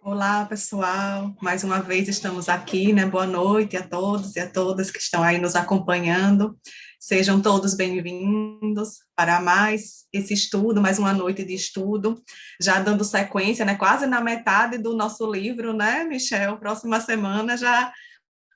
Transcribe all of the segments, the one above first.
Olá, pessoal. Mais uma vez estamos aqui, né? Boa noite a todos e a todas que estão aí nos acompanhando. Sejam todos bem-vindos para mais esse estudo, mais uma noite de estudo, já dando sequência, né? Quase na metade do nosso livro, né, Michel? Próxima semana já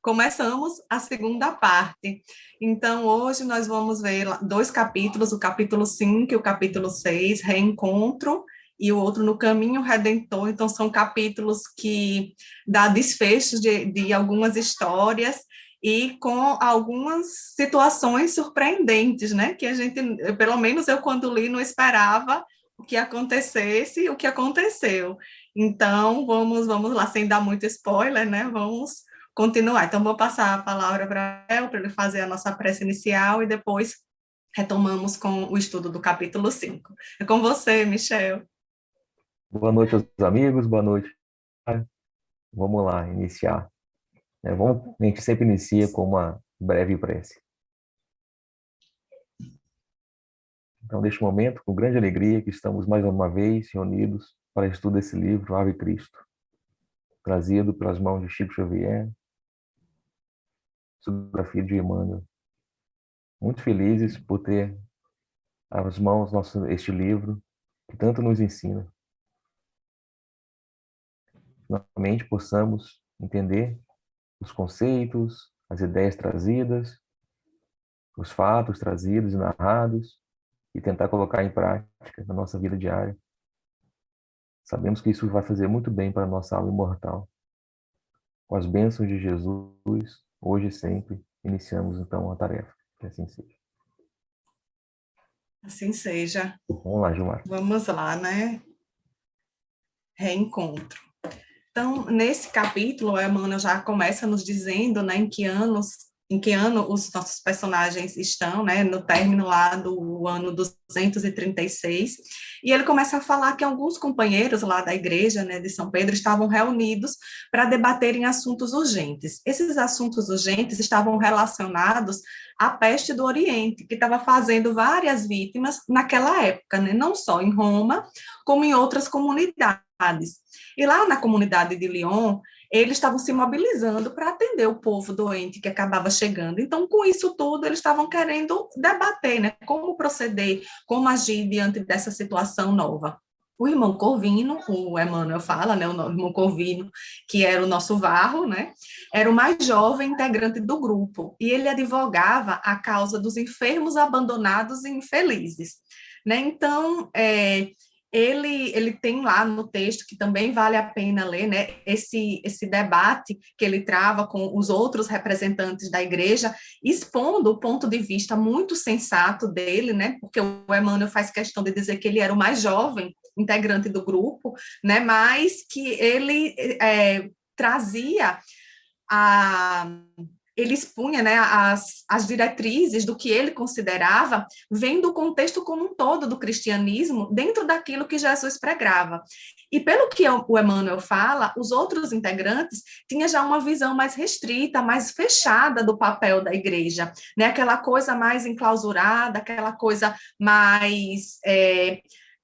começamos a segunda parte. Então, hoje nós vamos ver dois capítulos, o capítulo 5 e o capítulo 6, Reencontro, e o outro no Caminho Redentor. Então, são capítulos que dá desfechos de algumas histórias e com algumas situações surpreendentes, né? Que a gente, pelo menos eu, quando li, não esperava o que acontecesse, o que aconteceu. Então, vamos lá, sem dar muito spoiler, né? Vamos continuar. Então, vou passar a palavra para ele fazer a nossa prece inicial e depois retomamos com o estudo do capítulo 5. É com você, Michel. Boa noite aos amigos, boa noite. Vamos lá, iniciar. A gente sempre inicia com uma breve prece. Então, neste momento, com grande alegria, que estamos mais uma vez reunidos para estudo desse livro, Ave Cristo, trazido pelas mãos de Chico Xavier, psicografia de Emmanuel. Muito felizes por ter às mãos este livro, que tanto nos ensina. Finalmente, possamos entender os conceitos, as ideias trazidas, os fatos trazidos e narrados, e tentar colocar em prática na nossa vida diária. Sabemos que isso vai fazer muito bem para a nossa alma imortal. Com as bênçãos de Jesus, hoje e sempre, iniciamos então a tarefa. Que assim seja. Assim seja. Vamos lá, Gilmar. Vamos lá, né? Reencontro. Então, nesse capítulo, o Emmanuel já começa nos dizendo, né, em que ano os nossos personagens estão, né, no término lá do ano 236, e ele começa a falar que alguns companheiros lá da igreja, né, de São Pedro, estavam reunidos para debaterem assuntos urgentes. Esses assuntos urgentes estavam relacionados à peste do Oriente, que estava fazendo várias vítimas naquela época, né, não só em Roma, como em outras comunidades. E lá na comunidade de Lyon, eles estavam se mobilizando para atender o povo doente que acabava chegando. Então, com isso tudo, eles estavam querendo debater, né? Como proceder, como agir diante dessa situação nova. O irmão Corvino, o Emmanuel fala, né, o irmão Corvino, que era o nosso varro, né, era o mais jovem integrante do grupo, e ele advogava a causa dos enfermos abandonados e infelizes. Né? Então, ele tem lá no texto, que também vale a pena ler, né, esse debate que ele trava com os outros representantes da igreja, expondo o ponto de vista muito sensato dele, né, porque o Emmanuel faz questão de dizer que ele era o mais jovem integrante do grupo, né, mas que ele trazia a ele expunha, né, as diretrizes do que ele considerava, vendo o contexto como um todo do cristianismo dentro daquilo que Jesus pregava. E pelo que o Emmanuel fala, os outros integrantes tinham já uma visão mais restrita, mais fechada do papel da igreja, né, aquela coisa mais enclausurada, aquela coisa mais...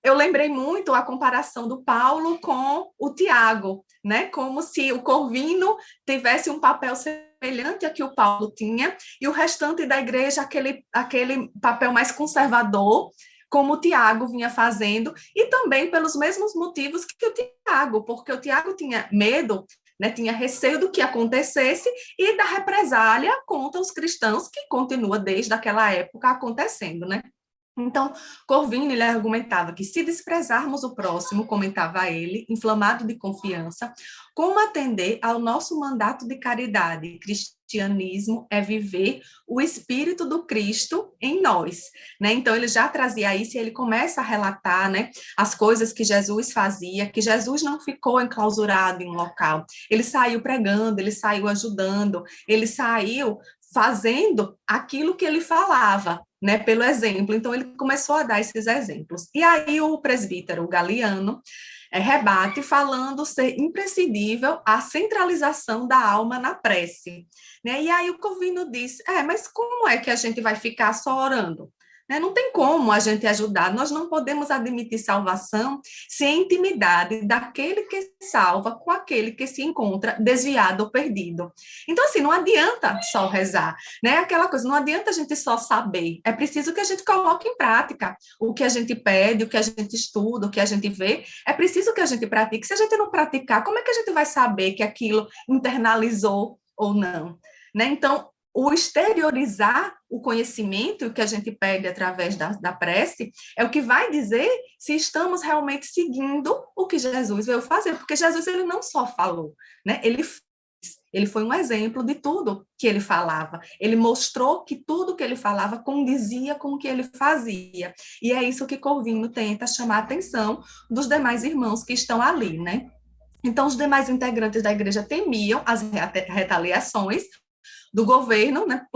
eu lembrei muito a comparação do Paulo com o Tiago, né? Como se o Corvino tivesse um papel semelhante a que o Paulo tinha, e o restante da igreja, aquele papel mais conservador, como o Tiago vinha fazendo, e também pelos mesmos motivos que o Tiago, porque o Tiago tinha medo, né, tinha receio do que acontecesse e da represália contra os cristãos, que continua desde aquela época acontecendo, né? Então, Corvino, ele argumentava que se desprezarmos o próximo, comentava ele, inflamado de confiança, como atender ao nosso mandato de caridade? Cristianismo é viver o espírito do Cristo em nós, né? Então, ele já trazia isso e ele começa a relatar, né, as coisas que Jesus fazia, que Jesus não ficou enclausurado em um local, ele saiu pregando, ele saiu ajudando, ele saiu fazendo aquilo que ele falava, né, pelo exemplo. Então, ele começou a dar esses exemplos. E aí, o presbítero Galiano rebate, falando ser imprescindível a centralização da alma na prece. Né? E aí, o Corvino disse: mas como é que a gente vai ficar só orando? né? Não tem como a gente ajudar, nós não podemos admitir salvação sem a intimidade daquele que salva com aquele que se encontra desviado ou perdido. Então, assim, não adianta só rezar, né? Aquela coisa, não adianta a gente só saber, é preciso que a gente coloque em prática o que a gente pede, o que a gente estuda, o que a gente vê, é preciso que a gente pratique. Se a gente não praticar, como é que a gente vai saber que aquilo internalizou ou não? Né? Então, o exteriorizar o conhecimento, o que a gente pede através da prece, é o que vai dizer se estamos realmente seguindo o que Jesus veio fazer, porque Jesus ele não só falou, né? Ele foi um exemplo de tudo que ele falava. Ele mostrou que tudo que ele falava condizia com o que ele fazia. E é isso que Corvino tenta chamar a atenção dos demais irmãos que estão ali, né? Então, os demais integrantes da igreja temiam as retaliações do governo, né?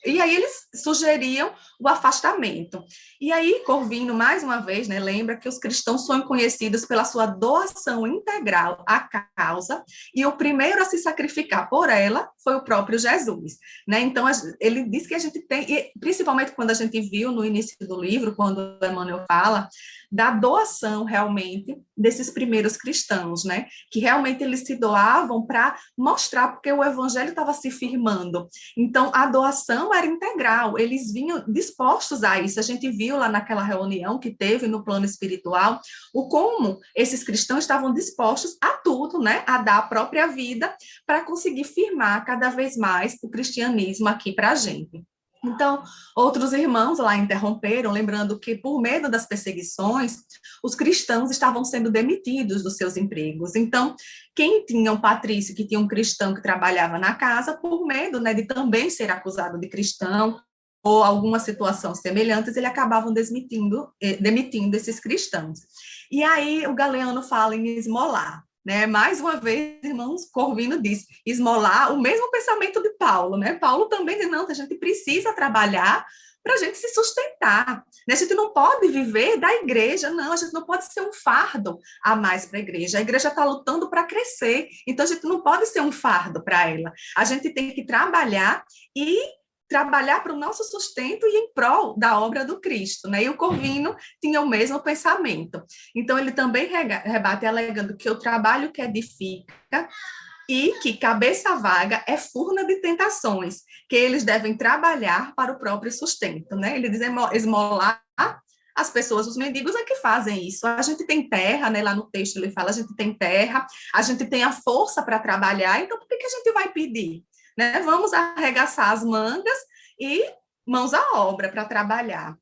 E aí eles sugeriam o afastamento. E aí Corvino, mais uma vez, né, lembra que os cristãos são conhecidos pela sua doação integral à causa, e o primeiro a se sacrificar por ela foi o próprio Jesus, né? Então ele diz que a gente tem, e principalmente quando a gente viu no início do livro, quando Emmanuel fala da doação realmente desses primeiros cristãos, né? Que realmente eles se doavam para mostrar, porque o evangelho estava se firmando. Então, a doação era integral, eles vinham dispostos a isso. A gente viu lá naquela reunião que teve no plano espiritual, o como esses cristãos estavam dispostos a tudo, né? A dar a própria vida para conseguir firmar cada vez mais o cristianismo aqui para a gente. Então, outros irmãos lá interromperam, lembrando que, por medo das perseguições, os cristãos estavam sendo demitidos dos seus empregos. Então, quem tinha um patrício, que tinha um cristão que trabalhava na casa, por medo, né, de também ser acusado de cristão, ou alguma situação semelhante, eles acabavam demitindo esses cristãos. E aí o Galeano fala em esmolar. Né? Mais uma vez, irmãos, Corvino diz, esmolar o mesmo pensamento de Paulo, né? Paulo também diz, não, a gente precisa trabalhar para a gente se sustentar, né? A gente não pode viver da igreja, não, a gente não pode ser um fardo a mais para a igreja está lutando para crescer, então a gente não pode ser um fardo para ela, a gente tem que trabalhar e trabalhar para o nosso sustento e em prol da obra do Cristo, né? E o Corvino tinha o mesmo pensamento. Então, ele também rebate alegando que o trabalho que edifica e que cabeça vaga é furna de tentações, que eles devem trabalhar para o próprio sustento, né? Ele diz esmolar as pessoas, os mendigos é que fazem isso. A gente tem terra, né? Lá no texto ele fala, a gente tem terra, a gente tem a força para trabalhar, então por que a gente vai pedir? Né? Vamos arregaçar as mangas e mãos à obra para trabalhar.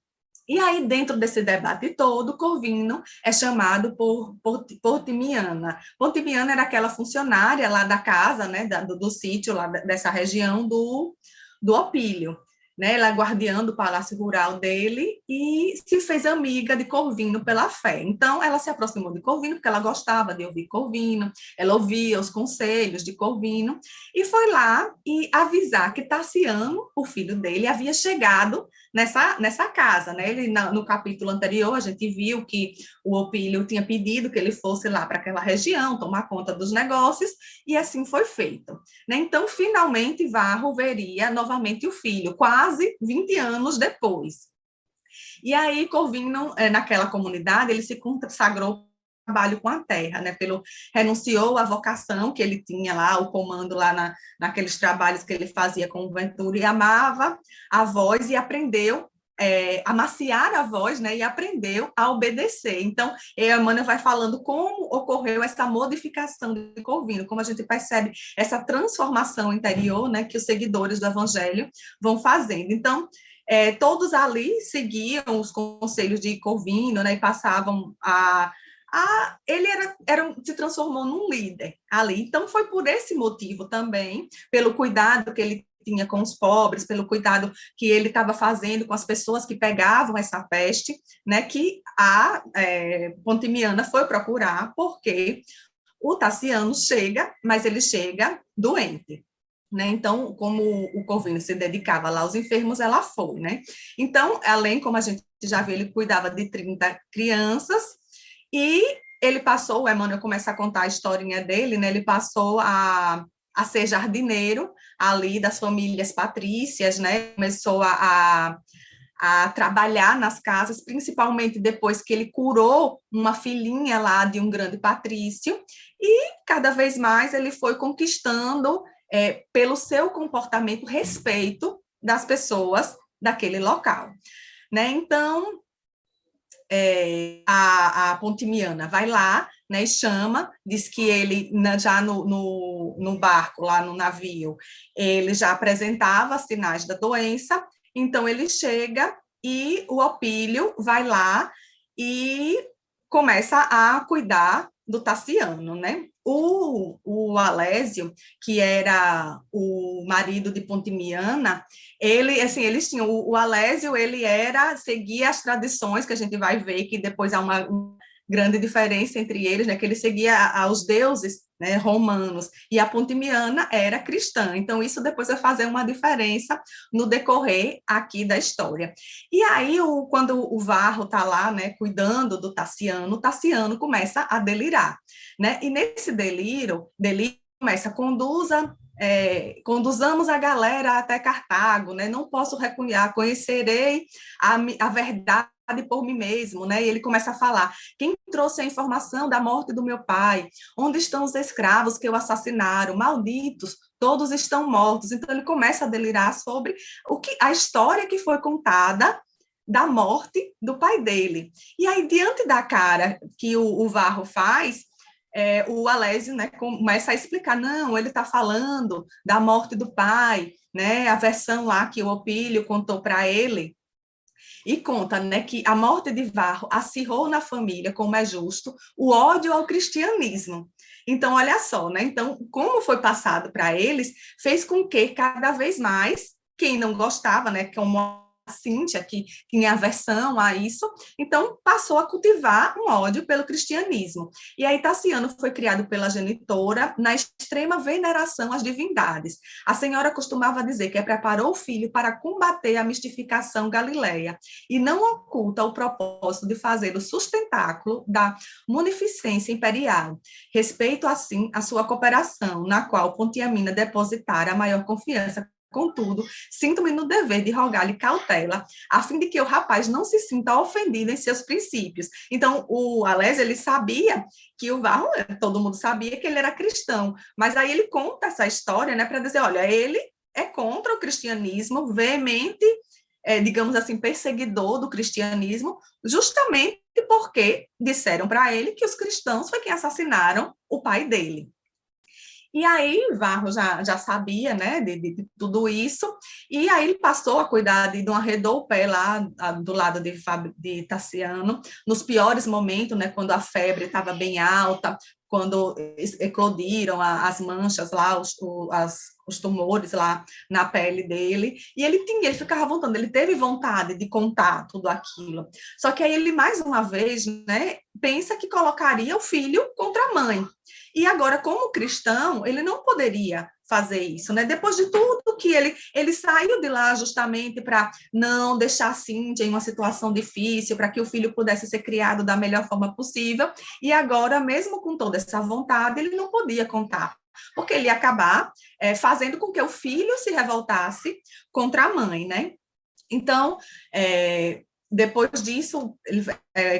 E aí, dentro desse debate todo, Corvino é chamado por Timiana. Timiana era aquela funcionária lá da casa, né, do sítio, lá dessa região do Opílio. Né, ela é guardiã do palácio rural dele e se fez amiga de Corvino pela fé. Então, ela se aproximou de Corvino porque ela gostava de ouvir Corvino, ela ouvia os conselhos de Corvino e foi lá e avisar que Tassiano, o filho dele, havia chegado nessa casa. Né? Ele, no capítulo anterior, a gente viu que o Opílio tinha pedido que ele fosse lá para aquela região, tomar conta dos negócios, e assim foi feito. Né? Então, finalmente, Varro veria novamente o filho, quase 20 anos depois. E aí, Corvino, naquela comunidade, ele se consagrou trabalho com a terra, né? Renunciou à vocação que ele tinha lá, o comando lá naqueles trabalhos que ele fazia com o Ventura, e amava a voz e aprendeu amaciar a voz, né, e aprendeu a obedecer. Então, Emmanuel vai falando como ocorreu essa modificação de Corvino, como a gente percebe essa transformação interior, né, que os seguidores do Evangelho vão fazendo. Então, todos ali seguiam os conselhos de Corvino, né, e passavam ele se transformou num líder ali. Então, foi por esse motivo também, pelo cuidado que ele tinha com os pobres, pelo cuidado que ele estava fazendo com as pessoas que pegavam essa peste, né, que a Pontimiana foi procurar, porque o Tassiano chega, mas ele chega doente. Né? Então, como o Corvino se dedicava lá aos enfermos, ela foi. Né? Então, além, como a gente já viu, ele cuidava de 30 crianças, e ele passou, o Emmanuel começa a contar a historinha dele, né? Ele passou a ser jardineiro ali das famílias patrícias, né? Começou a a trabalhar nas casas, principalmente depois que ele curou uma filhinha lá de um grande patrício, e cada vez mais ele foi conquistando, pelo seu comportamento, respeito das pessoas daquele local, né? Então, a Pontimiana vai lá, né, e chama, diz que ele, já no barco, lá no navio, ele já apresentava sinais da doença, então ele chega e o Opílio vai lá e começa a cuidar do Tassiano, né? O Alésio, que era o marido de Pontimiana, ele, assim, eles tinham, o Alésio, ele seguia as tradições, que a gente vai ver que depois há uma grande diferença entre eles, né, que ele seguia aos deuses, né, romanos, e a Pontimiana era cristã, então isso depois vai fazer uma diferença no decorrer aqui da história. E aí, quando o Varro está lá, né, cuidando do Tassiano, o Tassiano começa a delirar, né, e nesse delírio começa, conduzamos a galera até Cartago, né? Não posso reconhecer, conhecerei a verdade por mim mesmo, né? E ele começa a falar: quem trouxe a informação da morte do meu pai? Onde estão os escravos que o assassinaram? Malditos, todos estão mortos. Então ele começa a delirar sobre a história que foi contada da morte do pai dele. E aí, diante da cara que o Varro faz, o Alésio, né, começa a explicar, não, ele está falando da morte do pai, né, a versão lá que o Opílio contou para ele, e conta, né, que a morte de Varro acirrou na família, como é justo, o ódio ao cristianismo. Então, olha só, né, então, como foi passado para eles, fez com que cada vez mais, quem não gostava, né, como a Cíntia, que tinha aversão a isso, então passou a cultivar um ódio pelo cristianismo. E aí Tassiano foi criado pela genitora na extrema veneração às divindades. A senhora costumava dizer que preparou o filho para combater a mistificação galileia e não oculta o propósito de fazer o sustentáculo da munificência imperial. Respeito, assim, a sua cooperação, na qual Pontiamina depositara a maior confiança. Contudo, sinto-me no dever de rogar-lhe cautela, a fim de que o rapaz não se sinta ofendido em seus princípios. Então, o Alésio, ele sabia que o Varro, todo mundo sabia que ele era cristão, mas aí ele conta essa história, né, para dizer, olha, ele é contra o cristianismo, veemente, digamos assim, perseguidor do cristianismo, justamente porque disseram para ele que os cristãos foi quem assassinaram o pai dele. E aí, Varro já sabia, né, de tudo isso, e aí ele passou a cuidar arredou o pé lá do lado de Tassiano, nos piores momentos, né, quando a febre estava bem alta, quando eclodiram as manchas lá, os tumores lá na pele dele, e ele ficava voltando, ele teve vontade de contar tudo aquilo. Só que aí ele, mais uma vez, né, pensa que colocaria o filho contra a mãe. E agora, como cristão, ele não poderia fazer isso, né? Depois de tudo que ele saiu de lá justamente para não deixar a Cíntia em uma situação difícil, para que o filho pudesse ser criado da melhor forma possível, e agora, mesmo com toda essa vontade, ele não podia contar, porque ele ia acabar fazendo com que o filho se revoltasse contra a mãe, né? Então, depois disso,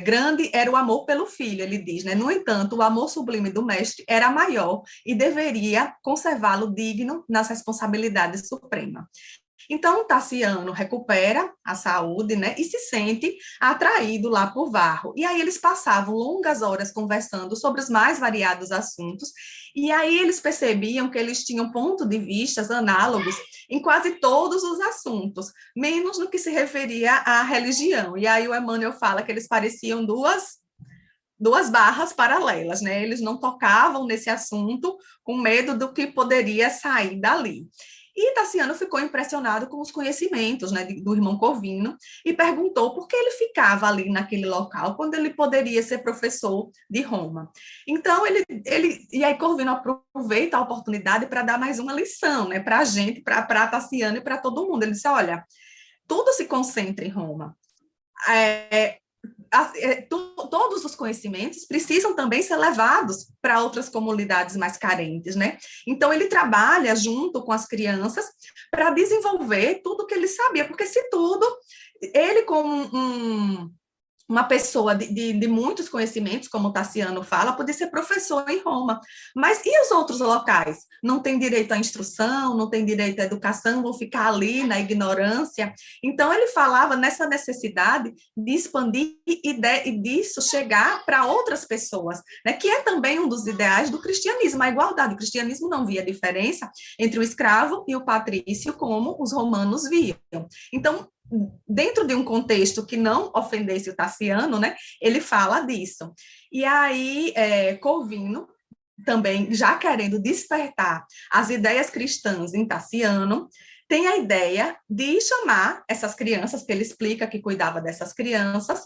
grande era o amor pelo filho, ele diz, né? No entanto, o amor sublime do mestre era maior e deveria conservá-lo digno nas responsabilidades supremas. Então, Tassiano recupera a saúde, né, e se sente atraído lá por Varro. E aí eles passavam longas horas conversando sobre os mais variados assuntos, e aí eles percebiam que eles tinham pontos de vista análogos em quase todos os assuntos, menos no que se referia à religião. E aí o Emmanuel fala que eles pareciam duas barras paralelas, né? Eles não tocavam nesse assunto com medo do que poderia sair dali. E Tassiano ficou impressionado com os conhecimentos, né, do irmão Corvino e perguntou por que ele ficava ali naquele local quando ele poderia ser professor de Roma. Então, e aí Corvino aproveita a oportunidade para dar mais uma lição, né, para a gente, para Tassiano e para todo mundo. Ele disse, olha, tudo se concentra em Roma. todos os conhecimentos precisam também ser levados para outras comunidades mais carentes, né? Então, ele trabalha junto com as crianças para desenvolver tudo que ele sabia, porque se tudo, ele como uma pessoa de muitos conhecimentos, como o Tassiano fala, poder ser professor em Roma. Mas e os outros locais? Não tem direito à instrução, não tem direito à educação, vão ficar ali na ignorância. Então, ele falava nessa necessidade de expandir e disso chegar para outras pessoas, né? Que é também um dos ideais do cristianismo, a igualdade. O cristianismo não via diferença entre o escravo e o patrício, como os romanos viam. Então, dentro de um contexto que não ofendesse o Tassiano, né, ele fala disso. E aí, Corvino, também já querendo despertar as ideias cristãs em Tassiano, tem a ideia de chamar essas crianças, que ele explica que cuidava dessas crianças,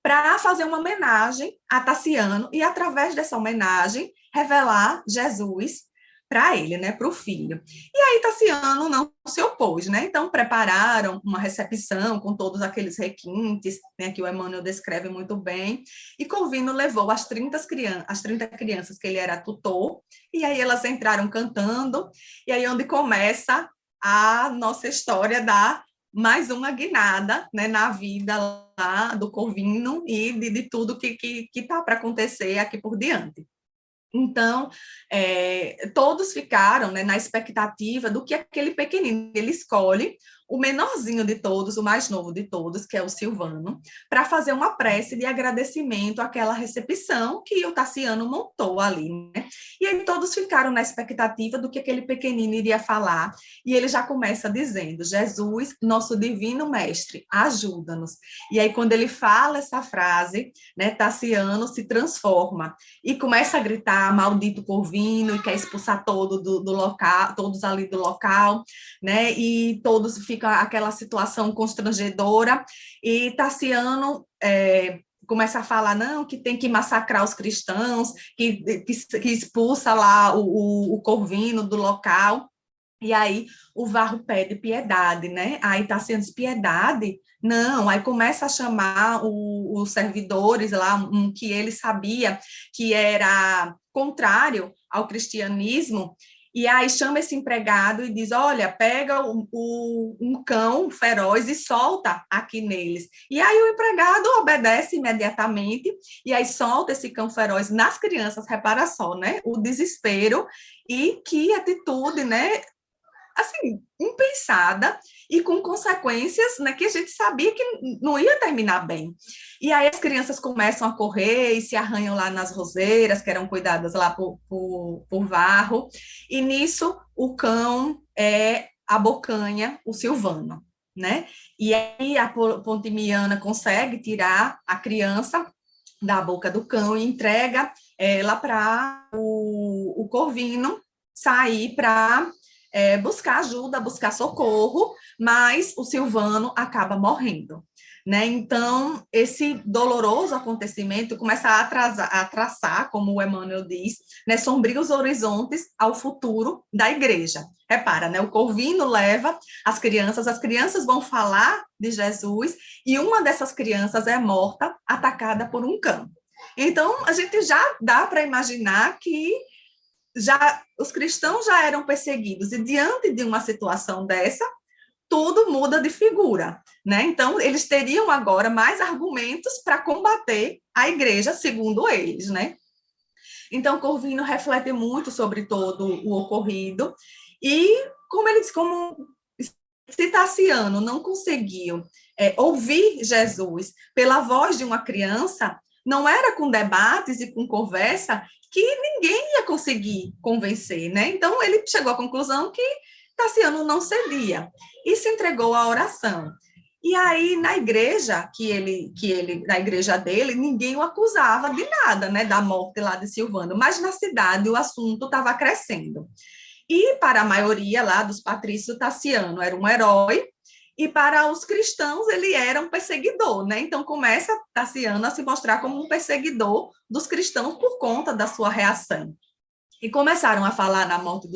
para fazer uma homenagem a Tassiano e, através dessa homenagem, revelar Jesus para ele, né, para o filho. E aí Tassiano não se opôs, né? Então prepararam uma recepção com todos aqueles requintes, né, que o Emmanuel descreve muito bem, e Corvino levou as 30 crianças que ele era tutor, e aí elas entraram cantando, e aí onde começa a nossa história da mais uma guinada, né, na vida lá do Corvino e de tudo que está para acontecer aqui por diante. Então, todos ficaram, né, na expectativa do que aquele pequenino, ele escolhe o menorzinho de todos, o mais novo de todos, que é o Silvano, para fazer uma prece de agradecimento àquela recepção que o Tassiano montou ali, né? E aí todos ficaram na expectativa do que aquele pequenino iria falar, e ele já começa dizendo: Jesus, nosso divino mestre, ajuda-nos. E aí quando ele fala essa frase, né, Tassiano se transforma e começa a gritar: maldito Corvino, e quer expulsar do local, todos ali do local, né? E todos fica aquela situação constrangedora, e Tassiano começa a falar, não, que tem que massacrar os cristãos, que expulsa lá o Corvino do local. E aí o Varro pede piedade, né? Aí Tassiano diz: piedade? Não, aí começa a chamar os servidores lá, um que ele sabia que era contrário ao cristianismo, e aí chama esse empregado e diz: olha, pega um cão feroz e solta aqui neles. E aí o empregado obedece imediatamente, e aí solta esse cão feroz nas crianças. Repara só, né? O desespero, e que atitude, né? Assim, impensada e com consequências, né, que a gente sabia que não ia terminar bem. E aí as crianças começam a correr e se arranham lá nas roseiras, que eram cuidadas lá por Varro, e nisso o cão abocanha o Silvano, né? E aí a Pontimiana consegue tirar a criança da boca do cão e entrega ela para o Corvino sair para buscar ajuda, buscar socorro, mas o Silvano acaba morrendo, né? Então, esse doloroso acontecimento começa a traçar, como o Emmanuel diz, né, sombrios horizontes ao futuro da igreja. Repara, né? O Corvino leva as crianças vão falar de Jesus, e uma dessas crianças é morta, atacada por um cão. Então, a gente já dá para imaginar que os cristãos já eram perseguidos, e diante de uma situação dessa, tudo muda de figura, né? Então, eles teriam agora mais argumentos para combater a igreja, segundo eles, né? Então, Corvino reflete muito sobre todo o ocorrido, e como ele diz, como se Tassiano não conseguiu ouvir Jesus pela voz de uma criança, não era com debates e com conversa que ninguém ia conseguir convencer, né? Então, ele chegou à conclusão que Tassiano não cedia e se entregou à oração. E aí, na igreja na igreja dele, ninguém o acusava de nada, né, da morte lá de Silvano, mas na cidade o assunto estava crescendo. E para a maioria lá dos patrícios, Tassiano era um herói, e para os cristãos ele era um perseguidor, né? Então começa Tassiano a se mostrar como um perseguidor dos cristãos por conta da sua reação. E começaram a falar na morte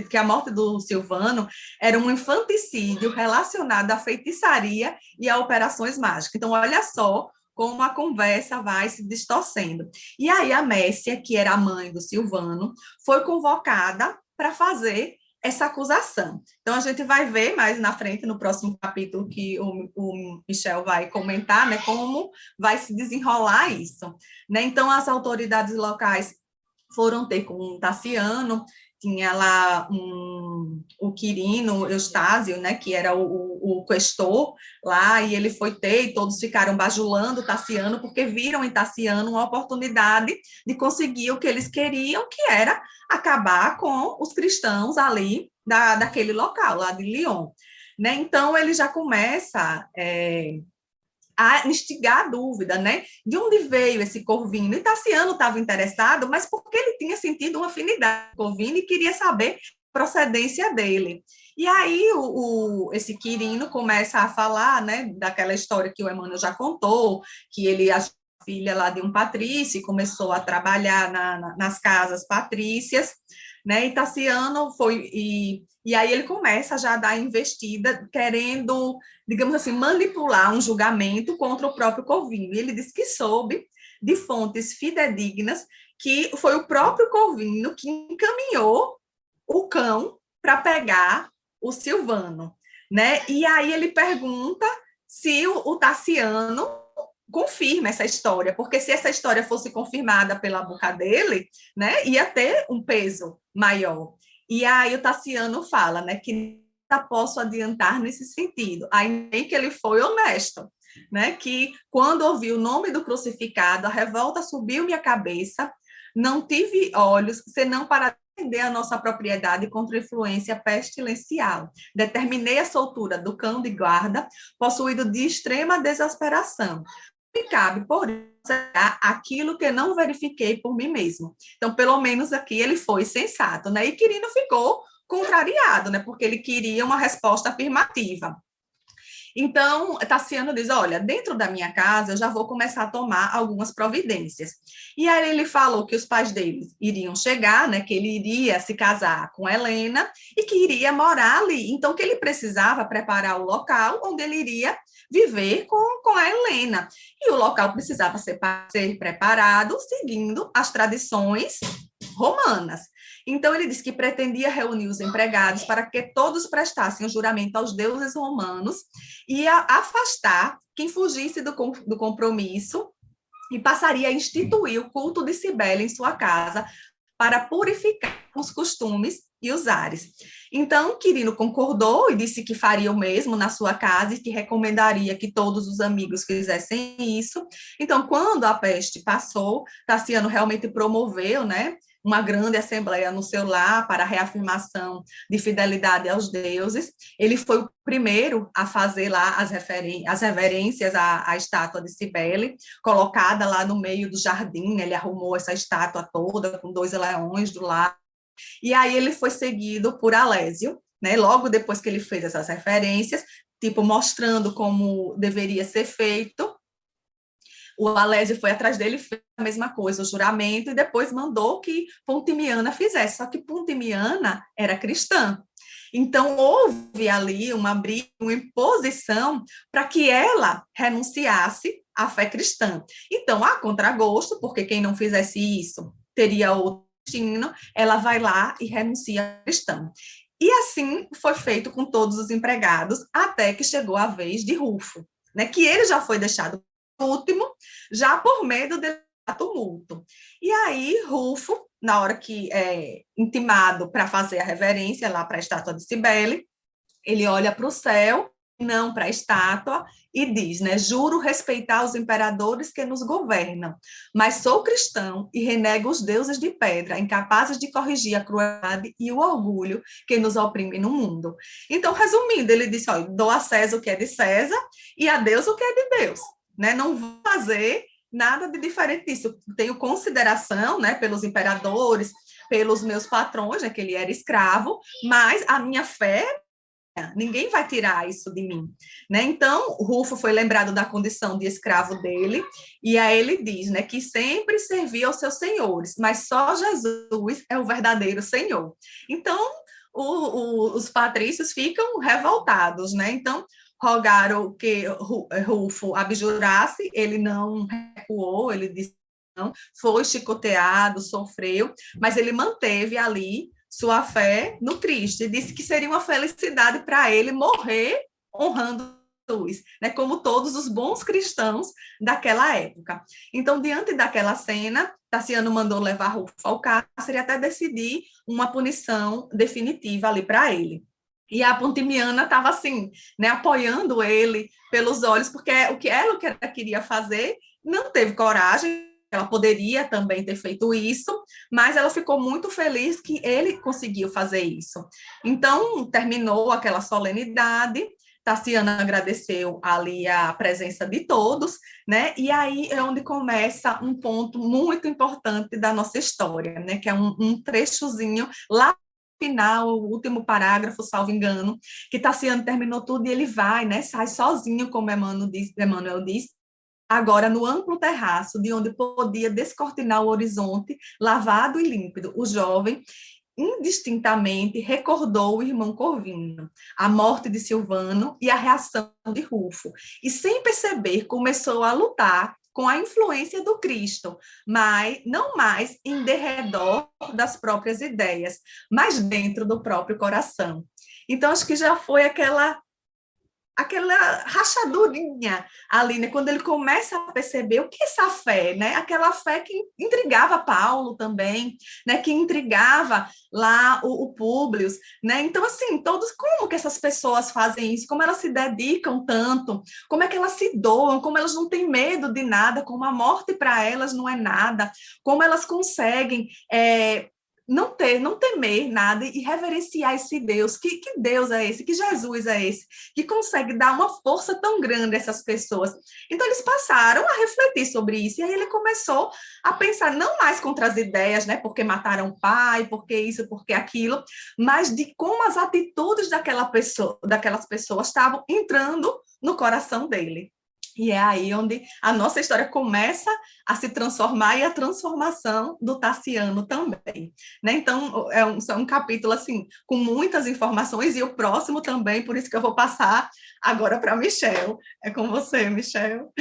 que a morte do Silvano era um infanticídio relacionado à feitiçaria e a operações mágicas. Então, olha só como a conversa vai se distorcendo. E aí a Mércia, que era a mãe do Silvano, foi convocada para fazer essa acusação. Então, a gente vai ver mais na frente, no próximo capítulo, que o Michel vai comentar, né, como vai se desenrolar isso. Né? Então, as autoridades locais foram ter com o Tassiano, tinha lá o Quirino Eustáquio, né, que era o questor lá, e ele foi ter, e todos ficaram bajulando o Tassiano, porque viram em Tassiano uma oportunidade de conseguir o que eles queriam, que era acabar com os cristãos ali daquele local, lá de Lyon. Né? Então, ele já começa a instigar a dúvida, né? De onde veio esse Corvino? E Tassiano estava interessado, mas porque ele tinha sentido uma afinidade com o Corvino e queria saber a procedência dele. E aí esse Quirino começa a falar, né, daquela história que o Emmanuel já contou, que ele a filha lá de um patrício e começou a trabalhar nas casas patrícias, né? E Tassiano foi e aí ele começa já a dar investida, querendo, digamos assim, manipular um julgamento contra o próprio Corvino. E ele diz que soube de fontes fidedignas que foi o próprio Corvino que encaminhou o cão para pegar o Silvano, né? E aí ele pergunta se o Tassiano confirma essa história, porque se essa história fosse confirmada pela boca dele, né, ia ter um peso maior. E aí o Tassiano fala, né, que não posso adiantar nesse sentido, ainda bem que ele foi honesto, né, que quando ouvi o nome do crucificado, a revolta subiu minha cabeça, não tive olhos, senão para defender a nossa propriedade contra a influência pestilencial. Determinei a soltura do cão de guarda, possuído de extrema desesperação. Me cabe, porém, aquilo que não verifiquei por mim mesmo. Então, pelo menos aqui ele foi sensato, né? E Quirino ficou contrariado, né? Porque ele queria uma resposta afirmativa. Então, Tassiano diz: olha, dentro da minha casa eu já vou começar a tomar algumas providências. E aí ele falou que os pais dele iriam chegar, né, que ele iria se casar com Helena e que iria morar ali. Então, que ele precisava preparar o local onde ele iria viver com a Helena. E o local precisava ser preparado seguindo as tradições romanas. Então, ele disse que pretendia reunir os empregados para que todos prestassem o juramento aos deuses romanos e afastar quem fugisse do compromisso e passaria a instituir o culto de Cibele em sua casa para purificar os costumes e os ares. Então, Quirino concordou e disse que faria o mesmo na sua casa e que recomendaria que todos os amigos fizessem isso. Então, quando a peste passou, Tassiano realmente promoveu, né, uma grande assembleia no seu lar para a reafirmação de fidelidade aos deuses. Ele foi o primeiro a fazer lá as reverências à estátua de Cibele, colocada lá no meio do jardim. Ele arrumou essa estátua toda com 2 leões do lado. E aí ele foi seguido por Alésio, né? Logo depois que ele fez essas referências, tipo, mostrando como deveria ser feito. O Alésio foi atrás dele, fez a mesma coisa, o juramento, e depois mandou que Pontimiana fizesse. Só que Pontimiana era cristã. Então, houve ali uma briga, uma imposição para que ela renunciasse à fé cristã. Então, a contragosto, porque quem não fizesse isso teria outro destino, ela vai lá e renuncia à cristã. E assim foi feito com todos os empregados, até que chegou a vez de Rufo, né, que ele já foi deixado último, já por medo de tumulto. E aí, Rufo, na hora que é intimado para fazer a reverência lá para a estátua de Cibele, ele olha para o céu, não para a estátua, e diz, né, juro respeitar os imperadores que nos governam, mas sou cristão e renego os deuses de pedra, incapazes de corrigir a crueldade e o orgulho que nos oprime no mundo. Então, resumindo, ele disse, olha, dou a César o que é de César e a Deus o que é de Deus. Né? Não vou fazer nada de diferente disso. Tenho consideração, né, pelos imperadores, pelos meus patrões, né, que ele era escravo, mas a minha fé, ninguém vai tirar isso de mim. Né? Então, Rufo foi lembrado da condição de escravo dele, e aí ele diz, né, que sempre servia aos seus senhores, mas só Jesus é o verdadeiro Senhor. Então, os patrícios ficam revoltados, né? Então, rogaram que Rufo abjurasse, ele não recuou, ele disse não, foi chicoteado, sofreu, mas ele manteve ali sua fé no Cristo e disse que seria uma felicidade para ele morrer honrando Jesus, né, como todos os bons cristãos daquela época. Então, diante daquela cena, Tassiano mandou levar Rufo ao cárcere até decidir uma punição definitiva ali para ele. E a Pontimiana estava assim, né, apoiando ele pelos olhos, porque o que ela queria fazer, não teve coragem, ela poderia também ter feito isso, mas ela ficou muito feliz que ele conseguiu fazer isso. Então, terminou aquela solenidade, Tassiana agradeceu ali a presença de todos, né? E aí é onde começa um ponto muito importante da nossa história, né? Que é um trechozinho lá final, o último parágrafo, salvo engano, que Tassiano terminou tudo e ele vai, né? Sai sozinho, como Emmanuel disse, agora no amplo terraço, de onde podia descortinar o horizonte, lavado e límpido. O jovem indistintamente recordou o irmão Corvino, a morte de Silvano e a reação de Rufo, e sem perceber começou a lutar com a influência do Cristo, mas não mais em derredor das próprias ideias, mas dentro do próprio coração. Então, acho que já foi aquela rachadurinha ali, né? Quando ele começa a perceber o que é essa fé, né? Aquela fé que intrigava Paulo também, né? Que intrigava lá o Públio, né? Então, assim, todos, como que essas pessoas fazem isso? Como elas se dedicam tanto? Como é que elas se doam? Como elas não têm medo de nada? Como a morte para elas não é nada? Como elas conseguem não temer nada e reverenciar esse Deus. Que Deus é esse? Que Jesus é esse? Que consegue dar uma força tão grande a essas pessoas. Então, eles passaram a refletir sobre isso, e aí ele começou a pensar não mais contra as ideias, né? Porque mataram o pai, porque isso, porque aquilo, mas de como as atitudes daquelas pessoas estavam entrando no coração dele. E é aí onde a nossa história começa a se transformar e a transformação do Tassiano também. Né? Então, é um capítulo assim, com muitas informações, e o próximo também, por isso que eu vou passar agora para Michel. É com você, Michel.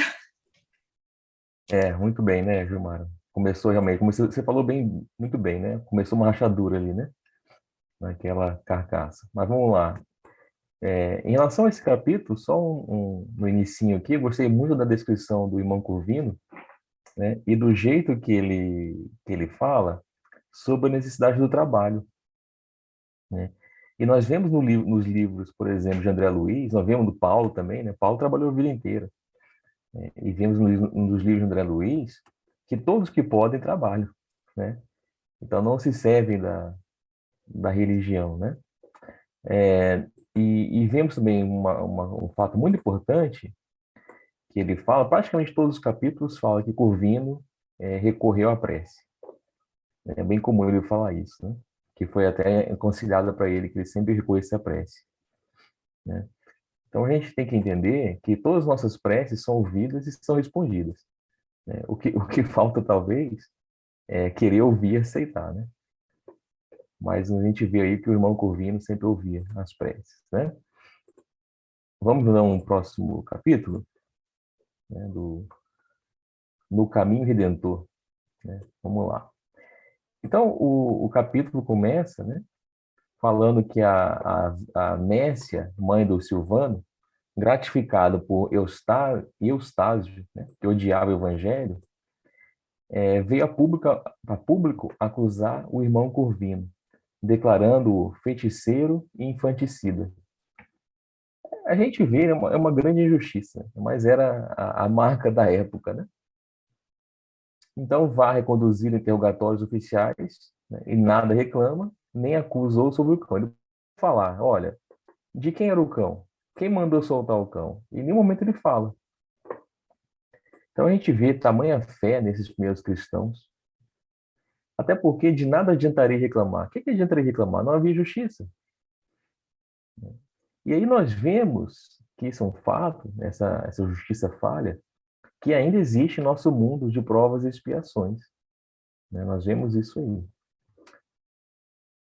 Muito bem, né, Gilmar? Começou realmente, você falou bem, muito bem, né? Começou uma rachadura ali, né? Naquela carcaça. Mas vamos lá. Em relação a esse capítulo, só no inicinho aqui, eu gostei muito da descrição do irmão Corvino, né? E do jeito que ele fala sobre a necessidade do trabalho, né? E nós vemos nos livros, por exemplo, de André Luiz, nós vemos do Paulo também, né? Paulo trabalhou a vida inteira. Né? E vemos nos livros de André Luiz que todos que podem trabalham, né? Então não se servem da religião, né? E vemos também um fato muito importante que ele fala, praticamente todos os capítulos fala que Corvino recorreu à prece. É bem comum ele falar isso, né? Que foi até aconselhado para ele que ele sempre recorresse à prece, né? Então a gente tem que entender que todas as nossas preces são ouvidas e são respondidas, né? O que falta talvez é querer ouvir e aceitar, né? Mas a gente vê aí que o irmão Corvino sempre ouvia as preces, né? Vamos dar um próximo capítulo, né, no Caminho Redentor, né? Vamos lá. Então, o capítulo começa, né, falando que a Nécia, mãe do Silvano, gratificada por Eustáquio, né, que odiava o evangelho, veio a público acusar o irmão Corvino, declarando-o feiticeiro e infanticida. A gente vê, é uma grande injustiça, mas era a marca da época, né? Então, vá reconduzir interrogatórios oficiais, né, e nada reclama, nem acusou sobre o cão. Ele pode falar, olha, de quem era o cão? Quem mandou soltar o cão? E em nenhum momento ele fala. Então, a gente vê tamanha fé nesses primeiros cristãos, até porque de nada adiantaria reclamar. O que adiantaria reclamar? Não havia justiça. E aí nós vemos que isso é um fato, essa justiça falha, que ainda existe em nosso mundo de provas e expiações, né? Nós vemos isso aí.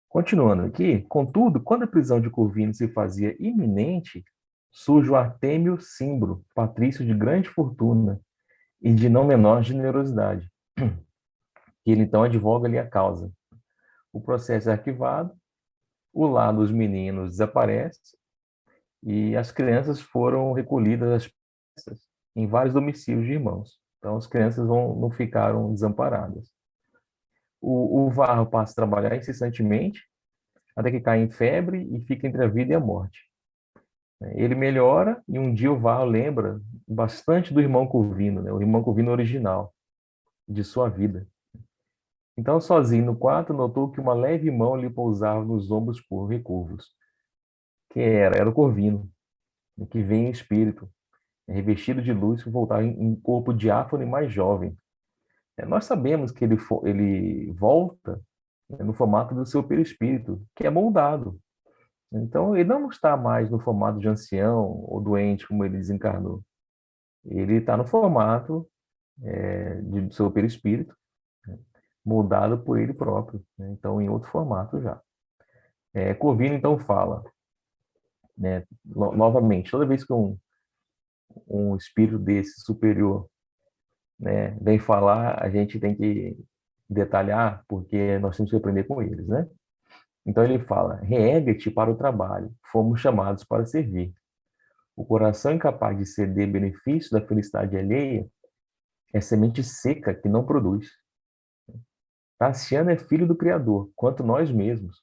Continuando aqui, contudo, quando a prisão de Corvino se fazia iminente, surge o Artêmio Cimbro, patrício de grande fortuna e de não menor generosidade, que ele então advoga ali a causa. O processo é arquivado, o lar dos meninos desaparece e as crianças foram recolhidas às pressas em vários domicílios de irmãos. Então, as crianças não ficaram desamparadas. O Varro passa a trabalhar incessantemente, até que cai em febre e fica entre a vida e a morte. Ele melhora e um dia o Varro lembra bastante do irmão Corvino, né? O irmão Corvino original, de sua vida. Então, sozinho no quarto, notou que uma leve mão lhe pousava nos ombros recurvos. Que era o Corvino, que vem em espírito, revestido de luz, que voltava em corpo diáfano e mais jovem. Nós sabemos que ele volta, né, no formato do seu perispírito, que é moldado. Então, ele não está mais no formato de ancião ou doente, como ele desencarnou. Ele está no formato do seu perispírito, né, moldado por ele próprio, né? Então, em outro formato já. Corvino, então, fala, né, novamente, toda vez que um espírito desse superior, né, vem falar, a gente tem que detalhar, porque nós temos que aprender com eles, né? Então ele fala: reergue-te para o trabalho, fomos chamados para servir. O coração incapaz de ceder benefício da felicidade alheia é semente seca que não produz. Tassiano é filho do Criador, quanto nós mesmos.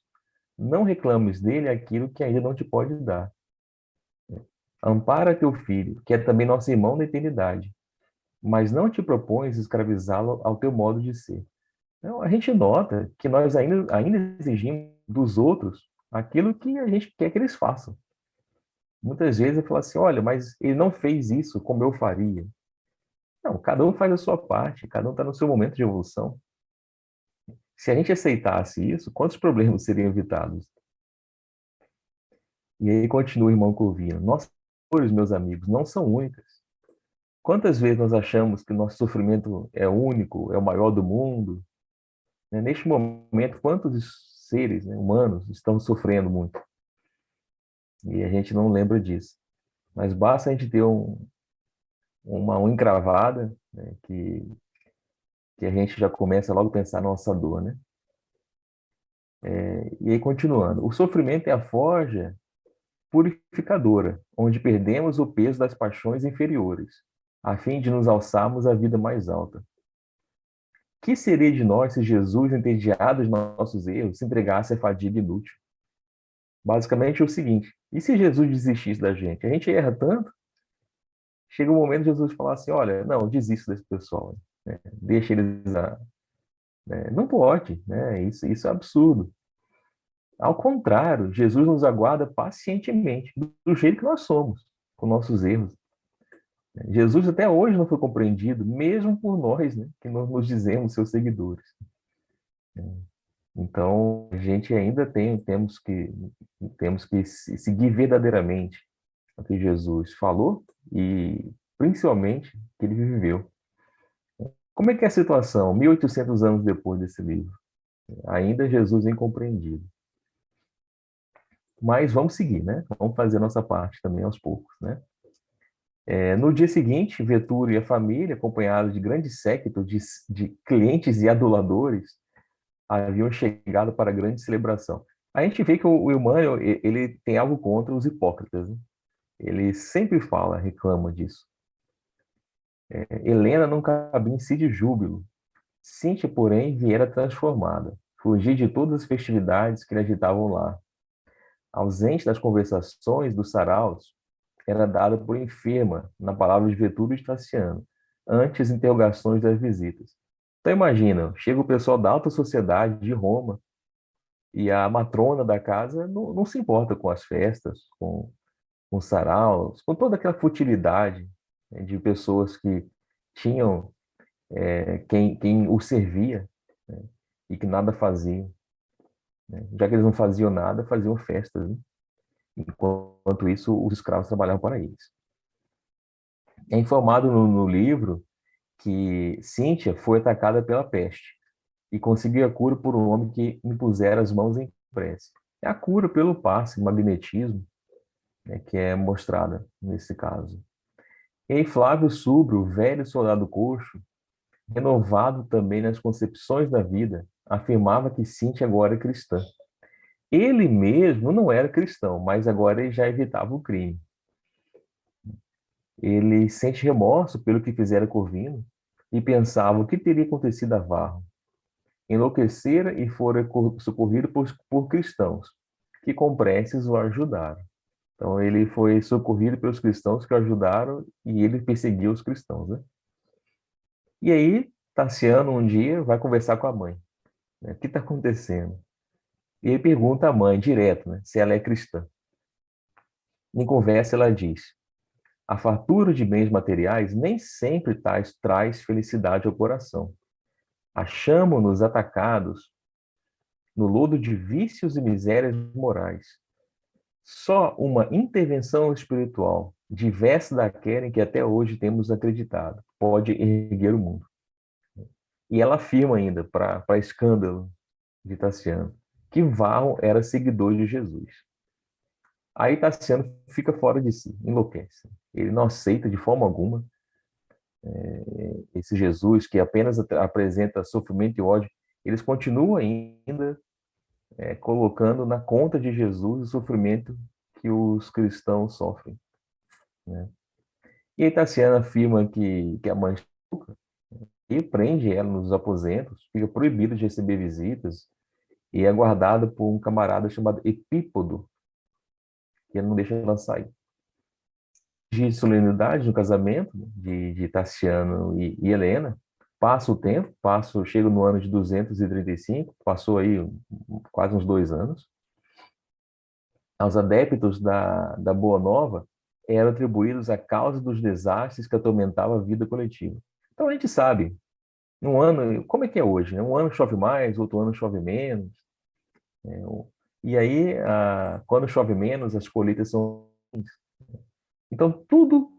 Não reclames dele aquilo que ainda não te pode dar. Ampara teu filho, que é também nosso irmão na eternidade, mas não te propões escravizá-lo ao teu modo de ser. Então, a gente nota que nós ainda exigimos dos outros aquilo que a gente quer que eles façam. Muitas vezes eu falo assim: olha, mas ele não fez isso como eu faria. Não, cada um faz a sua parte, cada um está no seu momento de evolução. Se a gente aceitasse isso, quantos problemas seriam evitados? E aí continua o irmão Corvino: nossas dores, meus amigos, não são únicas. Quantas vezes nós achamos que o nosso sofrimento é único, é o maior do mundo? Né? Neste momento, quantos seres, né, humanos estão sofrendo muito? E a gente não lembra disso. Mas basta a gente ter uma unha encravada, né, que a gente já começa logo a pensar na nossa dor, né? E aí, continuando. O sofrimento é a forja purificadora, onde perdemos o peso das paixões inferiores, a fim de nos alçarmos à vida mais alta. Que seria de nós se Jesus, entediado de nossos erros, se entregasse à fadiga inútil? Basicamente é o seguinte: e se Jesus desistisse da gente? A gente erra tanto, chega um momento de Jesus falar assim: olha, não, desisto desse pessoal, né? Deixa eles. Né? Não pode, né? Isso é absurdo. Ao contrário, Jesus nos aguarda pacientemente, do jeito que nós somos, com nossos erros. Jesus até hoje não foi compreendido, mesmo por nós, né, que nós nos dizemos seus seguidores. Então, a gente ainda temos que seguir verdadeiramente o que Jesus falou e, principalmente, que ele viveu. Como é que é a situação 1800 anos depois desse livro? Ainda Jesus é incompreendido. Mas vamos seguir, né? Vamos fazer a nossa parte também aos poucos, né? No dia seguinte, Vetúrio e a família, acompanhados de grande séquito de clientes e aduladores, haviam chegado para a grande celebração. A gente vê que o Emmanuel, ele tem algo contra os hipócritas, né? Ele sempre fala, reclama disso. Helena não cabia em si de júbilo. Cíntia, porém, viera transformada. Fugia de todas as festividades que lhe agitavam lá. Ausente das conversações dos saraus, era dada por enferma, na palavra de Vetúrio e de Tassiano, antes interrogações das visitas. Então imagina, chega o pessoal da alta sociedade de Roma e a matrona da casa não se importa com as festas, com os saraus, com toda aquela futilidade, né, de pessoas que tinham quem o servia, né, e que nada faziam. Né? Já que eles não faziam nada, faziam festas, né? Enquanto isso, os escravos trabalhavam para eles. É informado no livro que Cíntia foi atacada pela peste e conseguiu a cura por um homem que impusera as mãos em prece. É a cura pelo passe, magnetismo. né, que é mostrada nesse caso. E aí Flávio Súbrio, velho soldado coxo, renovado também nas concepções da vida, afirmava que Cíntia agora é cristã. Ele mesmo não era cristão, mas agora ele já evitava o crime. Ele sente remorso pelo que fizera Corvino e pensava o que teria acontecido a Varro. Enlouquecera e fora socorrido por cristãos, que com preces o ajudaram. Então ele foi socorrido pelos cristãos que o ajudaram e ele perseguiu os cristãos, né? E aí, Tassiano um dia vai conversar com a mãe, né? O que está acontecendo? E ele pergunta à mãe direto, né, se ela é cristã. Em conversa ela diz: a fartura de bens materiais nem sempre traz felicidade ao coração. Achamo-nos atacados no lodo de vícios e misérias morais. Só uma intervenção espiritual, diversa daquela em que até hoje temos acreditado, pode erguer o mundo. E ela afirma ainda, para escândalo de Tassiano, que Varro era seguidor de Jesus. Aí Tassiano fica fora de si, enlouquece. Ele não aceita de forma alguma esse Jesus que apenas apresenta sofrimento e ódio. Eles continuam ainda colocando na conta de Jesus o sofrimento que os cristãos sofrem, né? E aí Tassiano afirma que a mãe e prende ela nos aposentos, fica proibido de receber visitas e é guardada por um camarada chamado Epípodo, que não deixa ela sair. De solenidade no casamento de Tassiano e Helena, passa o tempo, chega no ano de 235, passou aí quase uns 2 anos. Aos adeptos da Boa Nova eram atribuídos a causa dos desastres que atormentavam a vida coletiva. Então a gente sabe, um ano, como é que é hoje, né? Um ano chove mais, outro ano chove menos, né? E aí, quando chove menos, as colheitas são ruins. Então tudo,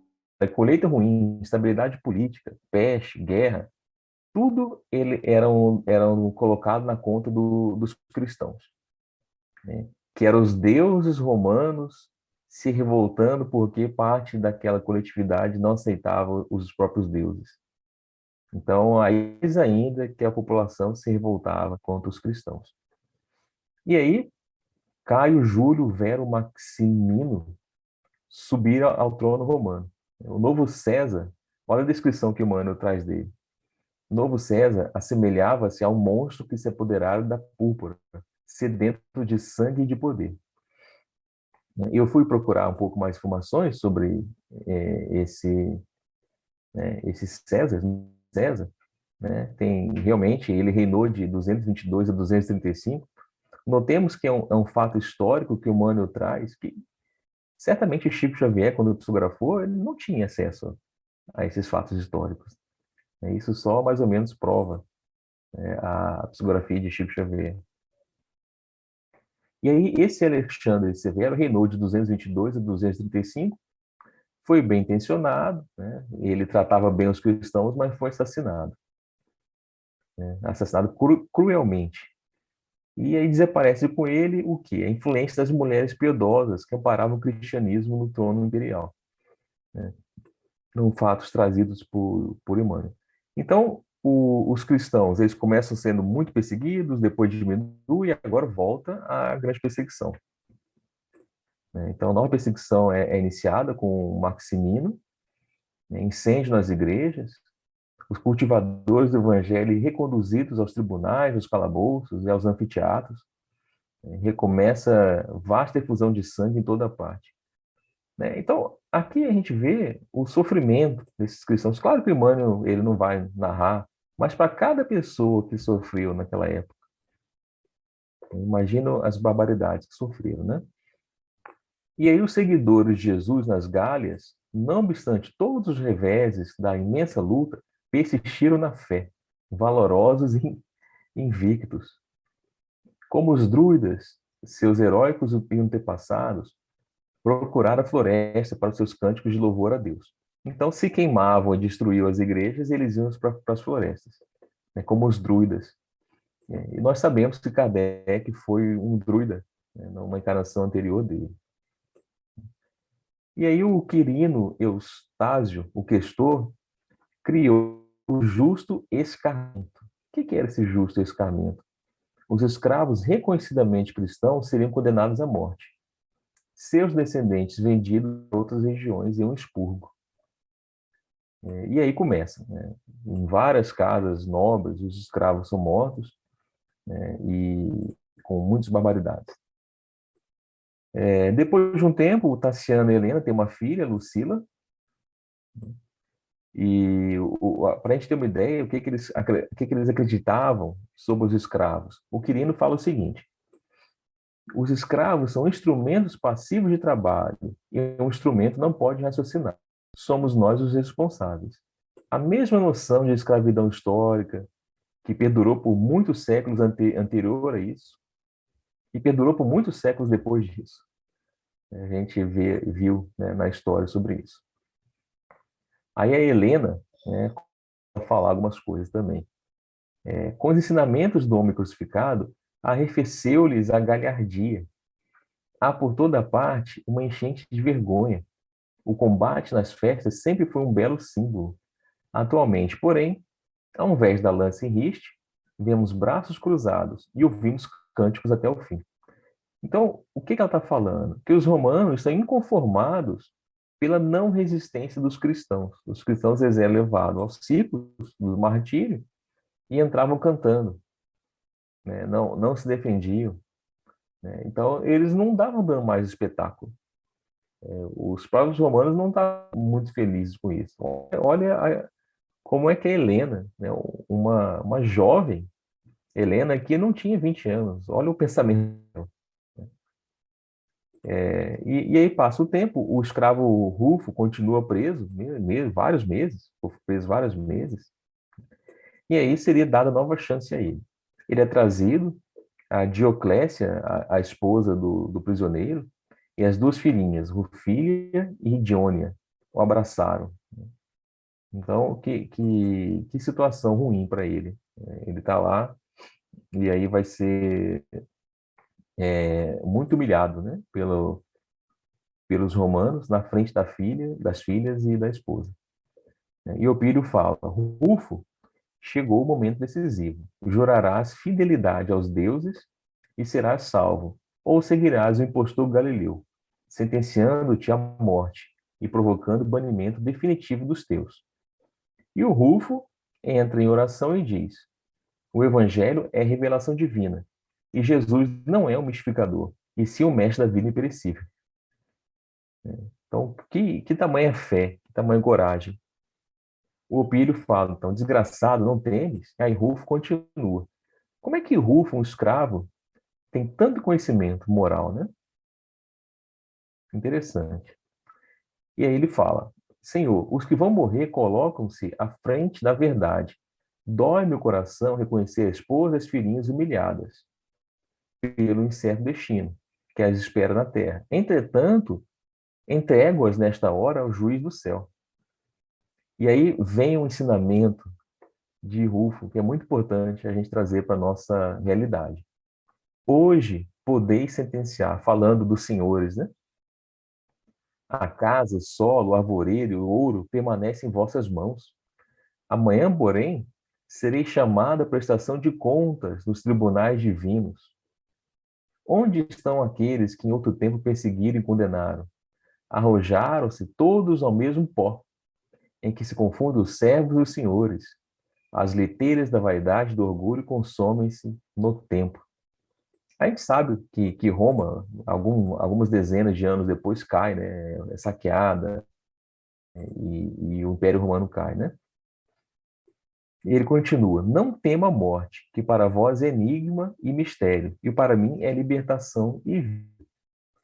colheita ruim, instabilidade política, peste, guerra, tudo eram colocado na conta dos cristãos, né? Que eram os deuses romanos se revoltando porque parte daquela coletividade não aceitava os próprios deuses. Então, aí ainda que a população se revoltava contra os cristãos. E aí, Caio Júlio Vero Maximino subir ao trono romano. O novo César, olha a descrição que Emmanuel traz dele. O novo César assemelhava-se a um monstro que se apoderara da púrpura, sedento de sangue e de poder. Eu fui procurar um pouco mais informações sobre esse César, né? Tem realmente ele reinou de 222 a 235. Notemos que é um fato histórico que o Manuel traz, que certamente Chico Xavier, quando psicografou, ele não tinha acesso a esses fatos históricos. Isso só mais ou menos prova a psicografia de Chico Xavier. E aí, esse Alexandre Severo reinou de 222 a 235, foi bem intencionado, né? Ele tratava bem os cristãos, mas foi assassinado. Né? Assassinado cruelmente. E aí desaparece com ele o quê? A influência das mulheres piedosas que amparavam o cristianismo no trono imperial, né? Não fatos trazidos por Emmanuel. Então, os cristãos, eles começam sendo muito perseguidos, depois diminui e agora volta a grande perseguição, né? Então, a nova perseguição é iniciada com Maximino, né? Incêndio nas igrejas, os cultivadores do evangelho reconduzidos aos tribunais, aos calabouços e aos anfiteatros, né? Recomeça vasta efusão de sangue em toda parte, né? Então, aqui a gente vê o sofrimento desses cristãos. Claro que o Emmanuel ele não vai narrar, mas para cada pessoa que sofreu naquela época, imagina as barbaridades que sofreram, né? E aí os seguidores de Jesus nas Gálias, não obstante todos os reveses da imensa luta, persistiram na fé, valorosos e invictos. Como os druidas, seus heróicos antepassados, procuraram a floresta para os seus cânticos de louvor a Deus. Então, se queimavam e destruíam as igrejas, eles iam para as florestas, né, como os druidas. E nós sabemos que Kardec foi um druida, né, numa encarnação anterior dele. E aí o Quirino Eustáquio, o questor, criou o justo escarmento. O que era esse justo escarmento? Os escravos reconhecidamente cristãos seriam condenados à morte. Seus descendentes vendidos a outras regiões em um expurgo. E aí começa, né? Em várias casas nobres, os escravos são mortos, né? E com muitas barbaridades. Depois de um tempo, o Tassiano e Helena têm uma filha, Lucila, e para a gente ter uma ideia, o que eles acreditavam sobre os escravos, o Quirino fala o seguinte: os escravos são instrumentos passivos de trabalho, e um instrumento não pode raciocinar. Somos nós os responsáveis. A mesma noção de escravidão histórica, que perdurou por muitos séculos anterior a isso, e perdurou por muitos séculos depois disso. A gente viu, né, na história sobre isso. Aí a Helena, né, vai falar algumas coisas também. Com os ensinamentos do homem crucificado, arrefeceu-lhes a galhardia. Há por toda parte uma enchente de vergonha. O combate nas festas sempre foi um belo símbolo. Atualmente, porém, ao invés da lança em riste, vemos braços cruzados e ouvimos cânticos até o fim. Então, o que ela está falando? Que os romanos estão inconformados pela não resistência dos cristãos. Os cristãos eles eram levados aos círculos do martírio e entravam cantando, né? Não se defendiam, né? Então, eles não davam dando mais espetáculo. Os próprios romanos não estavam muito felizes com isso. Olha como é que é Helena, né? Uma jovem Helena que não tinha 20 anos. Olha o pensamento. E aí passa o tempo, o escravo Rufo continua preso, vários meses, foi preso vários meses, e aí seria dada nova chance a ele. Ele é trazido, a Dioclécia, a esposa do prisioneiro, e as duas filhinhas, Rufília e Diônia, o abraçaram. Então, que situação ruim para ele. Ele está lá, e aí vai ser muito humilhado, né, pelos romanos, na frente das filhas e da esposa. E Opírio fala: Rufo, chegou o momento decisivo. Jurarás fidelidade aos deuses e serás salvo, ou seguirás o impostor Galileu, sentenciando-te à morte e provocando o banimento definitivo dos teus. E o Rufo entra em oração e diz: o evangelho é revelação divina, e Jesus não é um mistificador, e sim o mestre da vida imperecível. Então, que tamanha fé, que tamanha coragem. O Opílio fala, então, desgraçado, não temes? Aí Rufo continua. Como é que Rufo, um escravo, tem tanto conhecimento moral, né? Interessante. E aí ele fala, Senhor, os que vão morrer colocam-se à frente da verdade. Dói meu coração reconhecer a esposa e as filhinhas humilhadas pelo incerto destino que as espera na terra. Entretanto, entrego-as nesta hora ao juiz do céu. E aí vem um ensinamento de Rufo, que é muito importante a gente trazer para a nossa realidade. Hoje podeis sentenciar, falando dos senhores, né? A casa, o solo, o arvoredo e o ouro permanecem em vossas mãos. Amanhã, porém, serei chamado à prestação de contas nos tribunais divinos. Onde estão aqueles que em outro tempo perseguiram e condenaram? Arrojaram-se todos ao mesmo pó, em que se confundem os servos e os senhores. As leteiras da vaidade e do orgulho consomem-se no tempo. A gente sabe que Roma, algumas dezenas de anos depois, cai, né? É saqueada, e o Império Romano cai, né? E ele continua: não tema a morte, que para vós é enigma e mistério, e para mim é libertação e vida.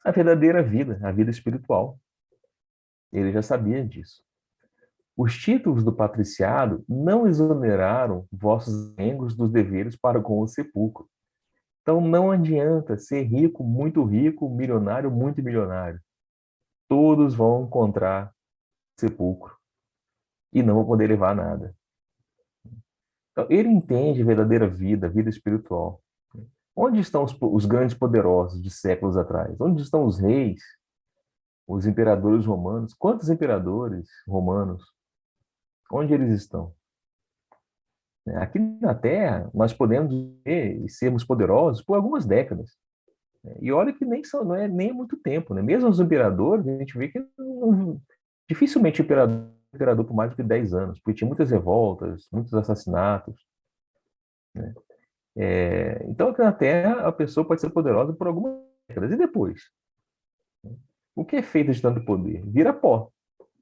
A verdadeira vida, a vida espiritual. Ele já sabia disso. Os títulos do patriciado não exoneraram vossos membros dos deveres para com o sepulcro. Então não adianta ser rico, milionário, muito milionário. Todos vão encontrar sepulcro e não vão poder levar nada. Então, ele entende a verdadeira vida, a vida espiritual. Onde estão os grandes poderosos de séculos atrás? Onde estão os reis Os imperadores romanos, quantos imperadores romanos? Onde eles estão? Aqui na Terra, nós podemos viver e sermos poderosos por algumas décadas. E olha que não é nem muito tempo, né? Mesmo os imperadores, a gente vê que dificilmente o imperador por mais do que 10 anos, porque tinha muitas revoltas, muitos assassinatos, né? Então, aqui na Terra, a pessoa pode ser poderosa por algumas décadas. E depois? O que é feito de tanto poder? Vira pó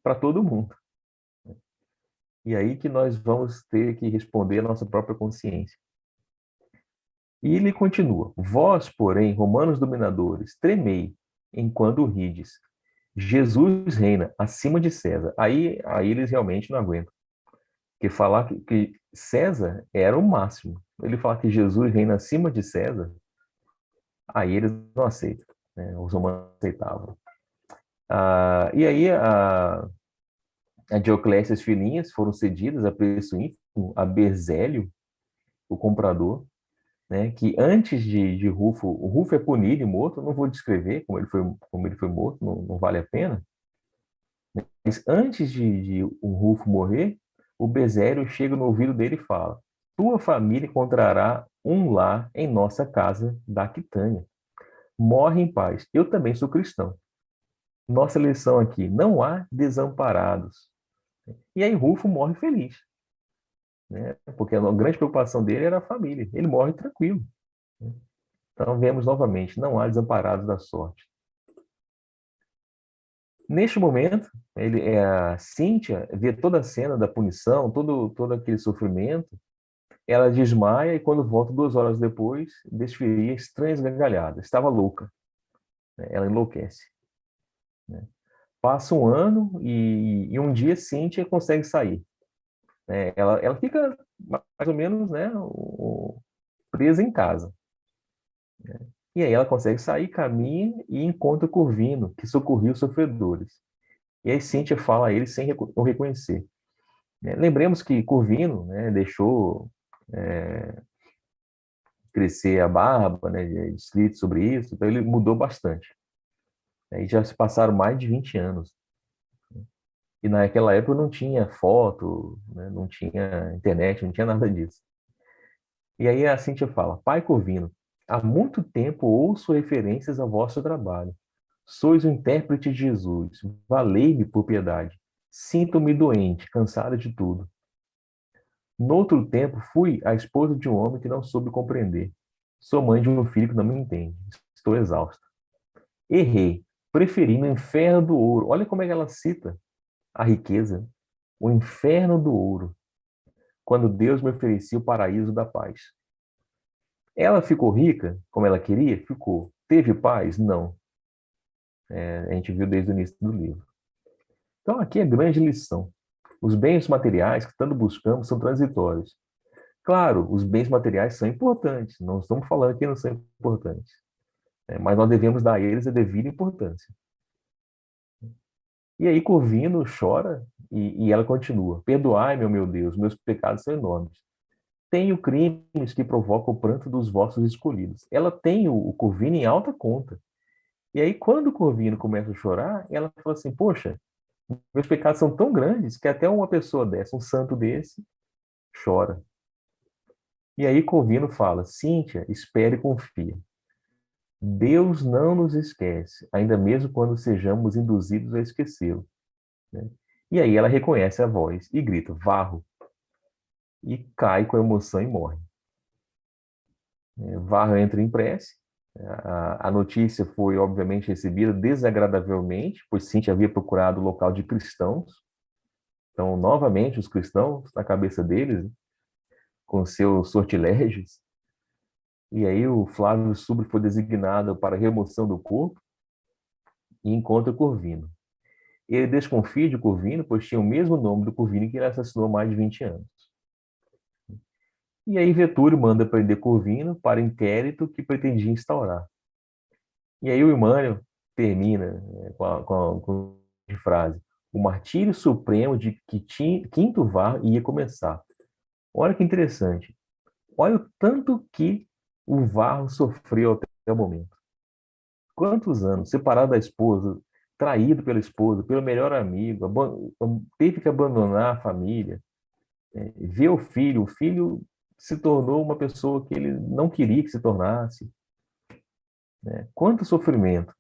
para todo mundo. E aí que nós vamos ter que responder à nossa própria consciência. E ele continua: vós, porém, romanos dominadores, tremei enquanto rides. Jesus reina acima de César. Aí eles realmente não aguentam. Porque falar que César era o máximo. Ele falar que Jesus reina acima de César, aí eles não aceitam, né? Os romanos aceitavam. E aí a Dioclésia e as filhinhas foram cedidas a preço ínfimo a Berzélio, o comprador, né, que antes de Rufo, o Rufo é punido e morto, eu não vou descrever como ele foi morto, não vale a pena, mas antes de o Rufo morrer, o Bezério chega no ouvido dele e fala: tua família encontrará um lar em nossa casa da Aquitânia. Morre em paz. Eu também sou cristão. Nossa lição aqui: não há desamparados. E aí Rufo morre feliz, né? Porque a grande preocupação dele era a família. Ele morre tranquilo, né? Então vemos novamente: não há desamparados da sorte. Neste momento, a Cíntia vê toda a cena da punição, todo aquele sofrimento. Ela desmaia e, quando volta 2 horas depois, desferia estranhas gargalhadas. Estava louca, né? Ela enlouquece, né? Passa um ano e um dia Cíntia consegue sair, né? Ela fica mais ou menos, né, presa em casa. E aí ela consegue sair, caminha e encontra Corvino, que socorria os sofredores. E aí Cíntia fala a ele sem o reconhecer, né? Lembremos que Corvino, né, deixou crescer a barba, né, escrito sobre isso, então ele mudou bastante. Aí já se passaram mais de 20 anos. E naquela época não tinha foto, né, não tinha internet, não tinha nada disso. E aí a Cíntia fala: pai Corvino, há muito tempo ouço referências ao vosso trabalho. Sois o intérprete de Jesus. Valei-me por piedade. Sinto-me doente, cansada de tudo. Noutro tempo, fui a esposa de um homem que não soube compreender. Sou mãe de um filho que não me entende. Estou exausta. Errei. Preferi no inferno do ouro. Olha como é que ela cita a riqueza. O inferno do ouro. Quando Deus me oferecia o paraíso da paz. Ela ficou rica como ela queria? Ficou. Teve paz? Não. A gente viu desde o início do livro. Então, aqui é a grande lição. Os bens materiais que tanto buscamos são transitórios. Claro, os bens materiais são importantes. Não estamos falando que não são importantes. Mas nós devemos dar a eles a devida importância. E aí Corvino chora e ela continua: perdoai-me, meu Deus, meus pecados são enormes. Tenho crimes que provocam o pranto dos vossos escolhidos. Ela tem o Corvino em alta conta. E aí, quando o Corvino começa a chorar, ela fala assim: poxa, meus pecados são tão grandes que até uma pessoa dessa, um santo desse, chora. E aí Corvino fala: Cíntia, espere e confia. Deus não nos esquece, ainda mesmo quando sejamos induzidos a esquecê-lo, né? E aí ela reconhece a voz e grita: Varro! E cai com emoção e morre. Varro entra em prece. A notícia foi, obviamente, recebida desagradavelmente, pois Cíntia havia procurado o local de cristãos. Então, novamente, os cristãos, na cabeça deles, com seus sortilégios. E aí o Flávio Súbrio foi designado para a remoção do corpo e encontra Corvino. Ele desconfia de Corvino, pois tinha o mesmo nome do Corvino que ele assassinou há mais de 20 anos. E aí Vetúrio manda prender Corvino para inquérito que pretendia instaurar. E aí o Emmanuel termina, né, com a frase: o martírio supremo de que Quinto Var ia começar. Olha que interessante. Olha o tanto que o Varro sofreu até o momento. Quantos anos separado da esposa, traído pela esposa, pelo melhor amigo, teve que abandonar a família, ver o filho se tornou uma pessoa que ele não queria que se tornasse, né? Quanto sofrimento.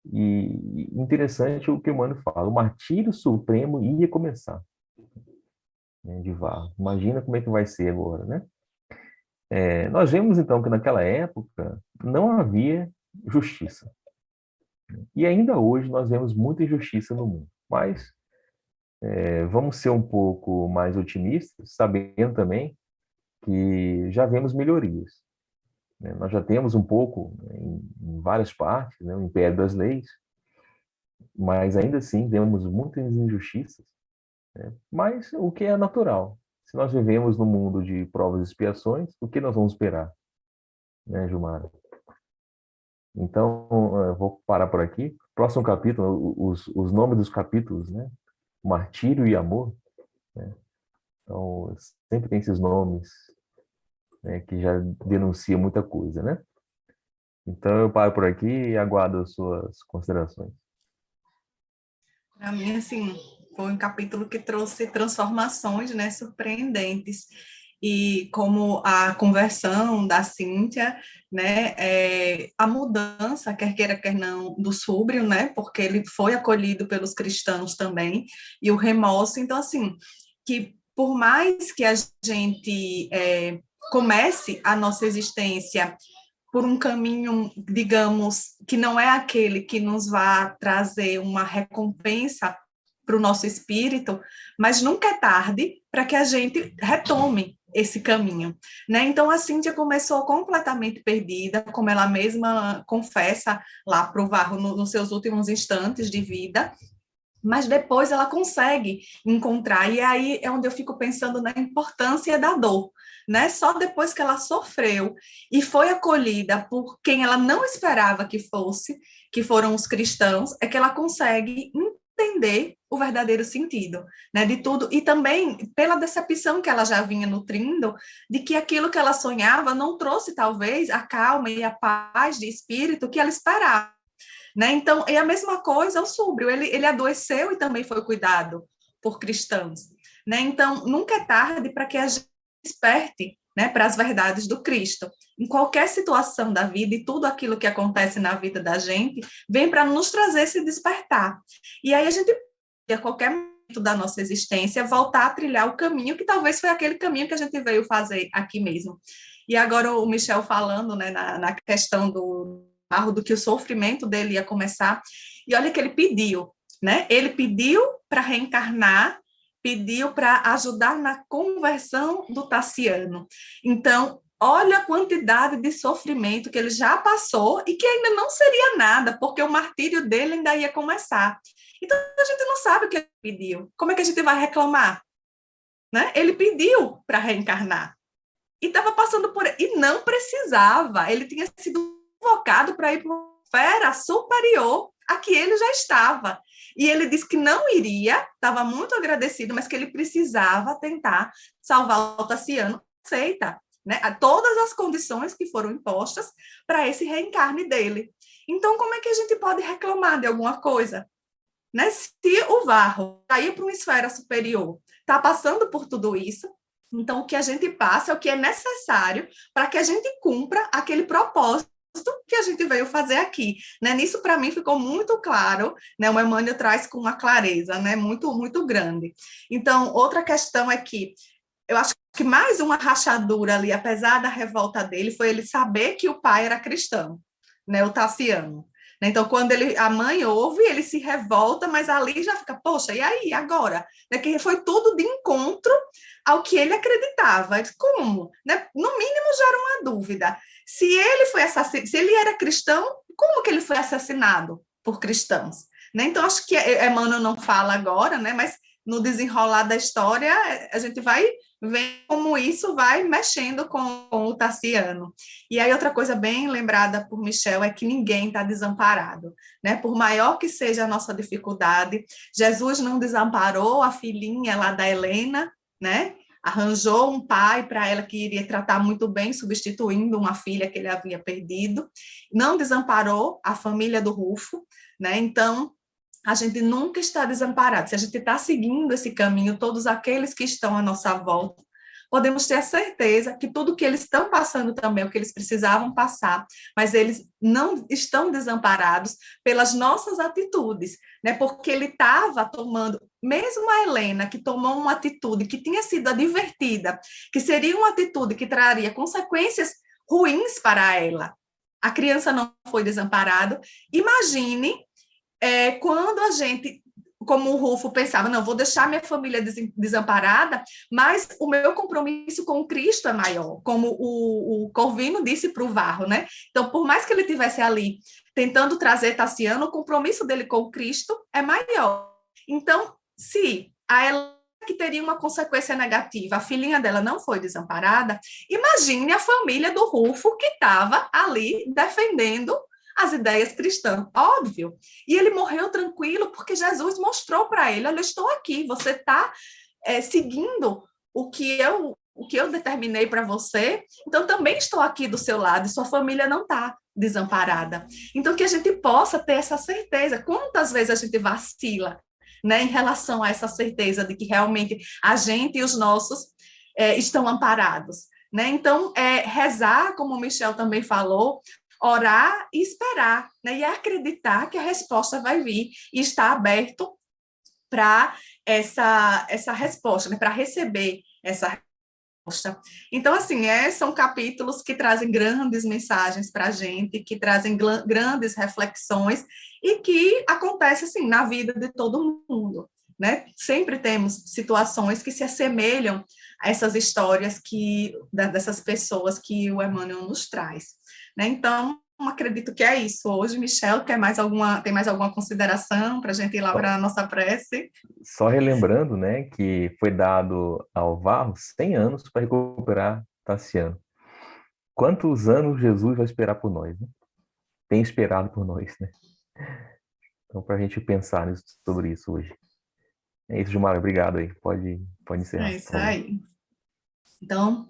E interessante o que o Emmanuel fala, o martírio supremo ia começar, né, de Varro. Imagina como é que vai ser agora, né? Nós vemos então que naquela época não havia justiça. E ainda hoje nós vemos muita injustiça no mundo. Mas vamos ser um pouco mais otimistas, sabendo também que já vemos melhorias, né? Nós já temos um pouco, né, em várias partes, né, o império das leis, mas ainda assim vemos muitas injustiças, né? Mas o que é natural. Se nós vivemos num mundo de provas e expiações, o que nós vamos esperar, né, Gilmar? Então, eu vou parar por aqui. Próximo capítulo, os nomes dos capítulos, né? Martírio e amor, né? Então, sempre tem esses nomes, né, que já denunciam muita coisa, né? Então, eu paro por aqui e aguardo as suas considerações. Para mim, assim, foi um capítulo que trouxe transformações, né, surpreendentes. E como a conversão da Cíntia, né, a mudança, quer queira, quer não, do Súbrio, né, porque ele foi acolhido pelos cristãos também, e o remorso. Então, assim, que por mais que a gente comece a nossa existência por um caminho, digamos, que não é aquele que nos vai trazer uma recompensa para o nosso espírito, mas nunca é tarde para que a gente retome esse caminho, né? Então a Cíntia começou completamente perdida, como ela mesma confessa lá para o Varro nos seus últimos instantes de vida, mas depois ela consegue encontrar, e aí é onde eu fico pensando na importância da dor, né? Só depois que ela sofreu e foi acolhida por quem ela não esperava que fosse, que foram os cristãos, é que ela consegue entender o verdadeiro sentido, né, de tudo, e também pela decepção que ela já vinha nutrindo, de que aquilo que ela sonhava não trouxe, talvez, a calma e a paz de espírito que ela esperava. Né? Então, é a mesma coisa o Súbrio, ele adoeceu e também foi cuidado por cristãos. Né? Então, nunca é tarde para que a gente desperte, né, para as verdades do Cristo. Em qualquer situação da vida e tudo aquilo que acontece na vida da gente, vem para nos trazer esse despertar. E aí a gente, a qualquer momento da nossa existência, voltar a trilhar o caminho que talvez foi aquele caminho que a gente veio fazer aqui mesmo. E agora o Michel falando, né, na questão do que o sofrimento dele ia começar. E olha que ele pediu, né? Ele pediu para reencarnar, pediu para ajudar na conversão do Tassiano. Então, olha a quantidade de sofrimento que ele já passou e que ainda não seria nada, porque o martírio dele ainda ia começar. Então, a gente não sabe o que ele pediu. Como é que a gente vai reclamar? Né? Ele pediu para reencarnar. E estava passando por... E não precisava. Ele tinha sido convocado para ir para uma esfera superior a que ele já estava. E ele disse que não iria, estava muito agradecido, mas que ele precisava tentar salvar o Tassiano. Aceita, né? Todas as condições que foram impostas para esse reencarne dele. Então, como é que a gente pode reclamar de alguma coisa? Né? Se o Varro cair para uma esfera superior, está passando por tudo isso, então o que a gente passa é o que é necessário para que a gente cumpra aquele propósito que a gente veio fazer aqui, né? Nisso para mim ficou muito claro, né? O Emmanuel traz com uma clareza, né? Muito grande. Então outra questão é que eu acho que mais uma rachadura ali, apesar da revolta dele, foi ele saber que o pai era cristão, né? O Tassiano. Então, quando a mãe ouve, ele se revolta, mas ali já fica, poxa, e aí, agora? Que foi tudo de encontro ao que ele acreditava. Como? Né? No mínimo, gera uma dúvida. Se ele foi assassinado, se ele era cristão, como que ele foi assassinado por cristãos? Né? Então, acho que Emmanuel não fala agora, né? Mas no desenrolar da história, a gente vai ver como isso vai mexendo com o Tassiano. E aí outra coisa bem lembrada por Michel é que ninguém está desamparado, né? Por maior que seja a nossa dificuldade, Jesus não desamparou a filhinha lá da Helena, né? Arranjou um pai para ela que iria tratar muito bem, substituindo uma filha que ele havia perdido. Não desamparou a família do Rufo, né? Então, a gente nunca está desamparado. Se a gente está seguindo esse caminho, todos aqueles que estão à nossa volta, podemos ter a certeza que tudo que eles estão passando também é o que eles precisavam passar, mas eles não estão desamparados pelas nossas atitudes, né? Porque ele estava tomando, mesmo a Helena, que tomou uma atitude que tinha sido advertida, que seria uma atitude que traria consequências ruins para ela. A criança não foi desamparada. Imagine quando a gente, como o Rufo pensava, não, vou deixar minha família desamparada, mas o meu compromisso com Cristo é maior, como o Corvino disse para o Varro, né? Então, por mais que ele tivesse ali tentando trazer Tassiano, o compromisso dele com Cristo é maior. Então, se a ela que teria uma consequência negativa, a filhinha dela não foi desamparada, imagine a família do Rufo que estava ali defendendo as ideias cristãs, óbvio. E ele morreu tranquilo porque Jesus mostrou para ele, olha, eu estou aqui, você está seguindo o que eu determinei para você, então também estou aqui do seu lado, e sua família não está desamparada. Então, que a gente possa ter essa certeza. Quantas vezes a gente vacila, né, em relação a essa certeza de que realmente a gente e os nossos estão amparados, né? Então, rezar, como o Michel também falou, orar e esperar, né? E acreditar que a resposta vai vir e estar aberto para essa resposta, né? Para receber essa resposta. Então, assim, são capítulos que trazem grandes mensagens para a gente, que trazem grandes reflexões e que acontecem, assim, na vida de todo mundo, né? Sempre temos situações que se assemelham a essas histórias dessas pessoas que o Emmanuel nos traz, né? Então, acredito que é isso. Hoje, Michel, tem mais alguma consideração para a gente ir lá para a nossa prece? Só relembrando, né, que foi dado ao Varro 100 anos para recuperar Tassiano. Quantos anos Jesus vai esperar por nós, né? Tem esperado por nós, né? Então, para a gente pensar sobre isso hoje. É isso, Gilmar. Obrigado aí. Pode encerrar, É por isso favor. aí. Então,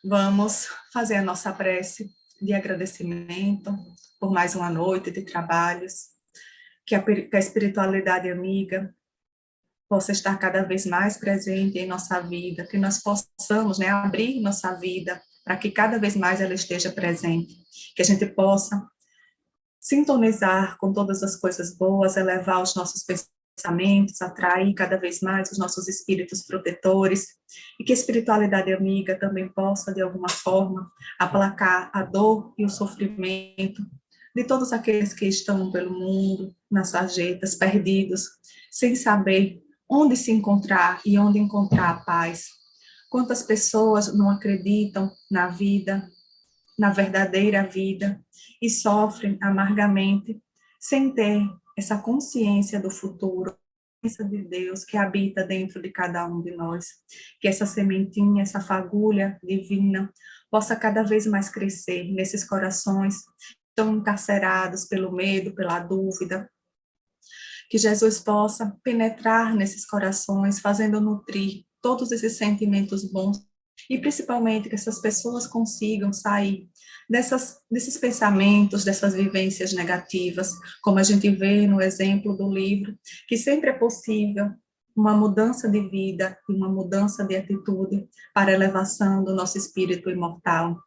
vamos fazer a nossa prece de agradecimento por mais uma noite de trabalhos, que a espiritualidade amiga possa estar cada vez mais presente em nossa vida, que nós possamos, né, abrir nossa vida para que cada vez mais ela esteja presente, que a gente possa sintonizar com todas as coisas boas, elevar os nossos pensamentos, atrair cada vez mais os nossos espíritos protetores, e que a espiritualidade amiga também possa, de alguma forma, aplacar a dor e o sofrimento de todos aqueles que estão pelo mundo, nas sarjetas, perdidos, sem saber onde se encontrar e onde encontrar a paz. Quantas pessoas não acreditam na vida, na verdadeira vida, e sofrem amargamente, sem ter essa consciência do futuro, consciência de Deus que habita dentro de cada um de nós. Que essa sementinha, essa fagulha divina, possa cada vez mais crescer nesses corações tão encarcerados pelo medo, pela dúvida. Que Jesus possa penetrar nesses corações, fazendo nutrir todos esses sentimentos bons, e principalmente que essas pessoas consigam sair desses pensamentos, dessas vivências negativas, como a gente vê no exemplo do livro, que sempre é possível uma mudança de vida e uma mudança de atitude para a elevação do nosso espírito imortal.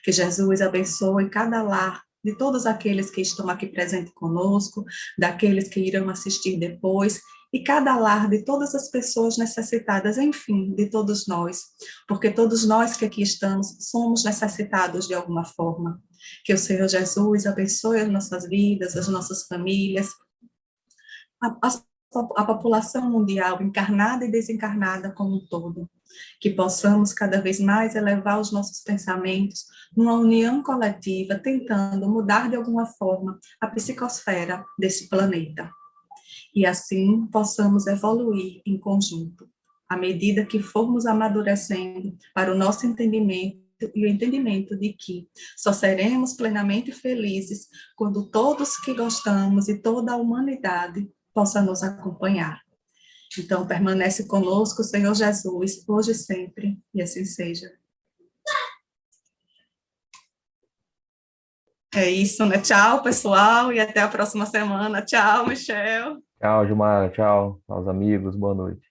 Que Jesus abençoe cada lar de todos aqueles que estão aqui presentes conosco, daqueles que irão assistir depois, e cada lar de todas as pessoas necessitadas, enfim, de todos nós, porque todos nós que aqui estamos somos necessitados de alguma forma. Que o Senhor Jesus abençoe as nossas vidas, as nossas famílias, a população mundial, encarnada e desencarnada como um todo. Que possamos cada vez mais elevar os nossos pensamentos numa união coletiva, tentando mudar de alguma forma a psicosfera desse planeta. E assim possamos evoluir em conjunto, à medida que formos amadurecendo para o nosso entendimento e o entendimento de que só seremos plenamente felizes quando todos que gostamos e toda a humanidade possa nos acompanhar. Então, permanece conosco, Senhor Jesus, hoje e sempre, e assim seja. É isso, né? Tchau, pessoal, e até a próxima semana. Tchau, Michel. Tchau, Gilmar. Tchau aos amigos. Boa noite.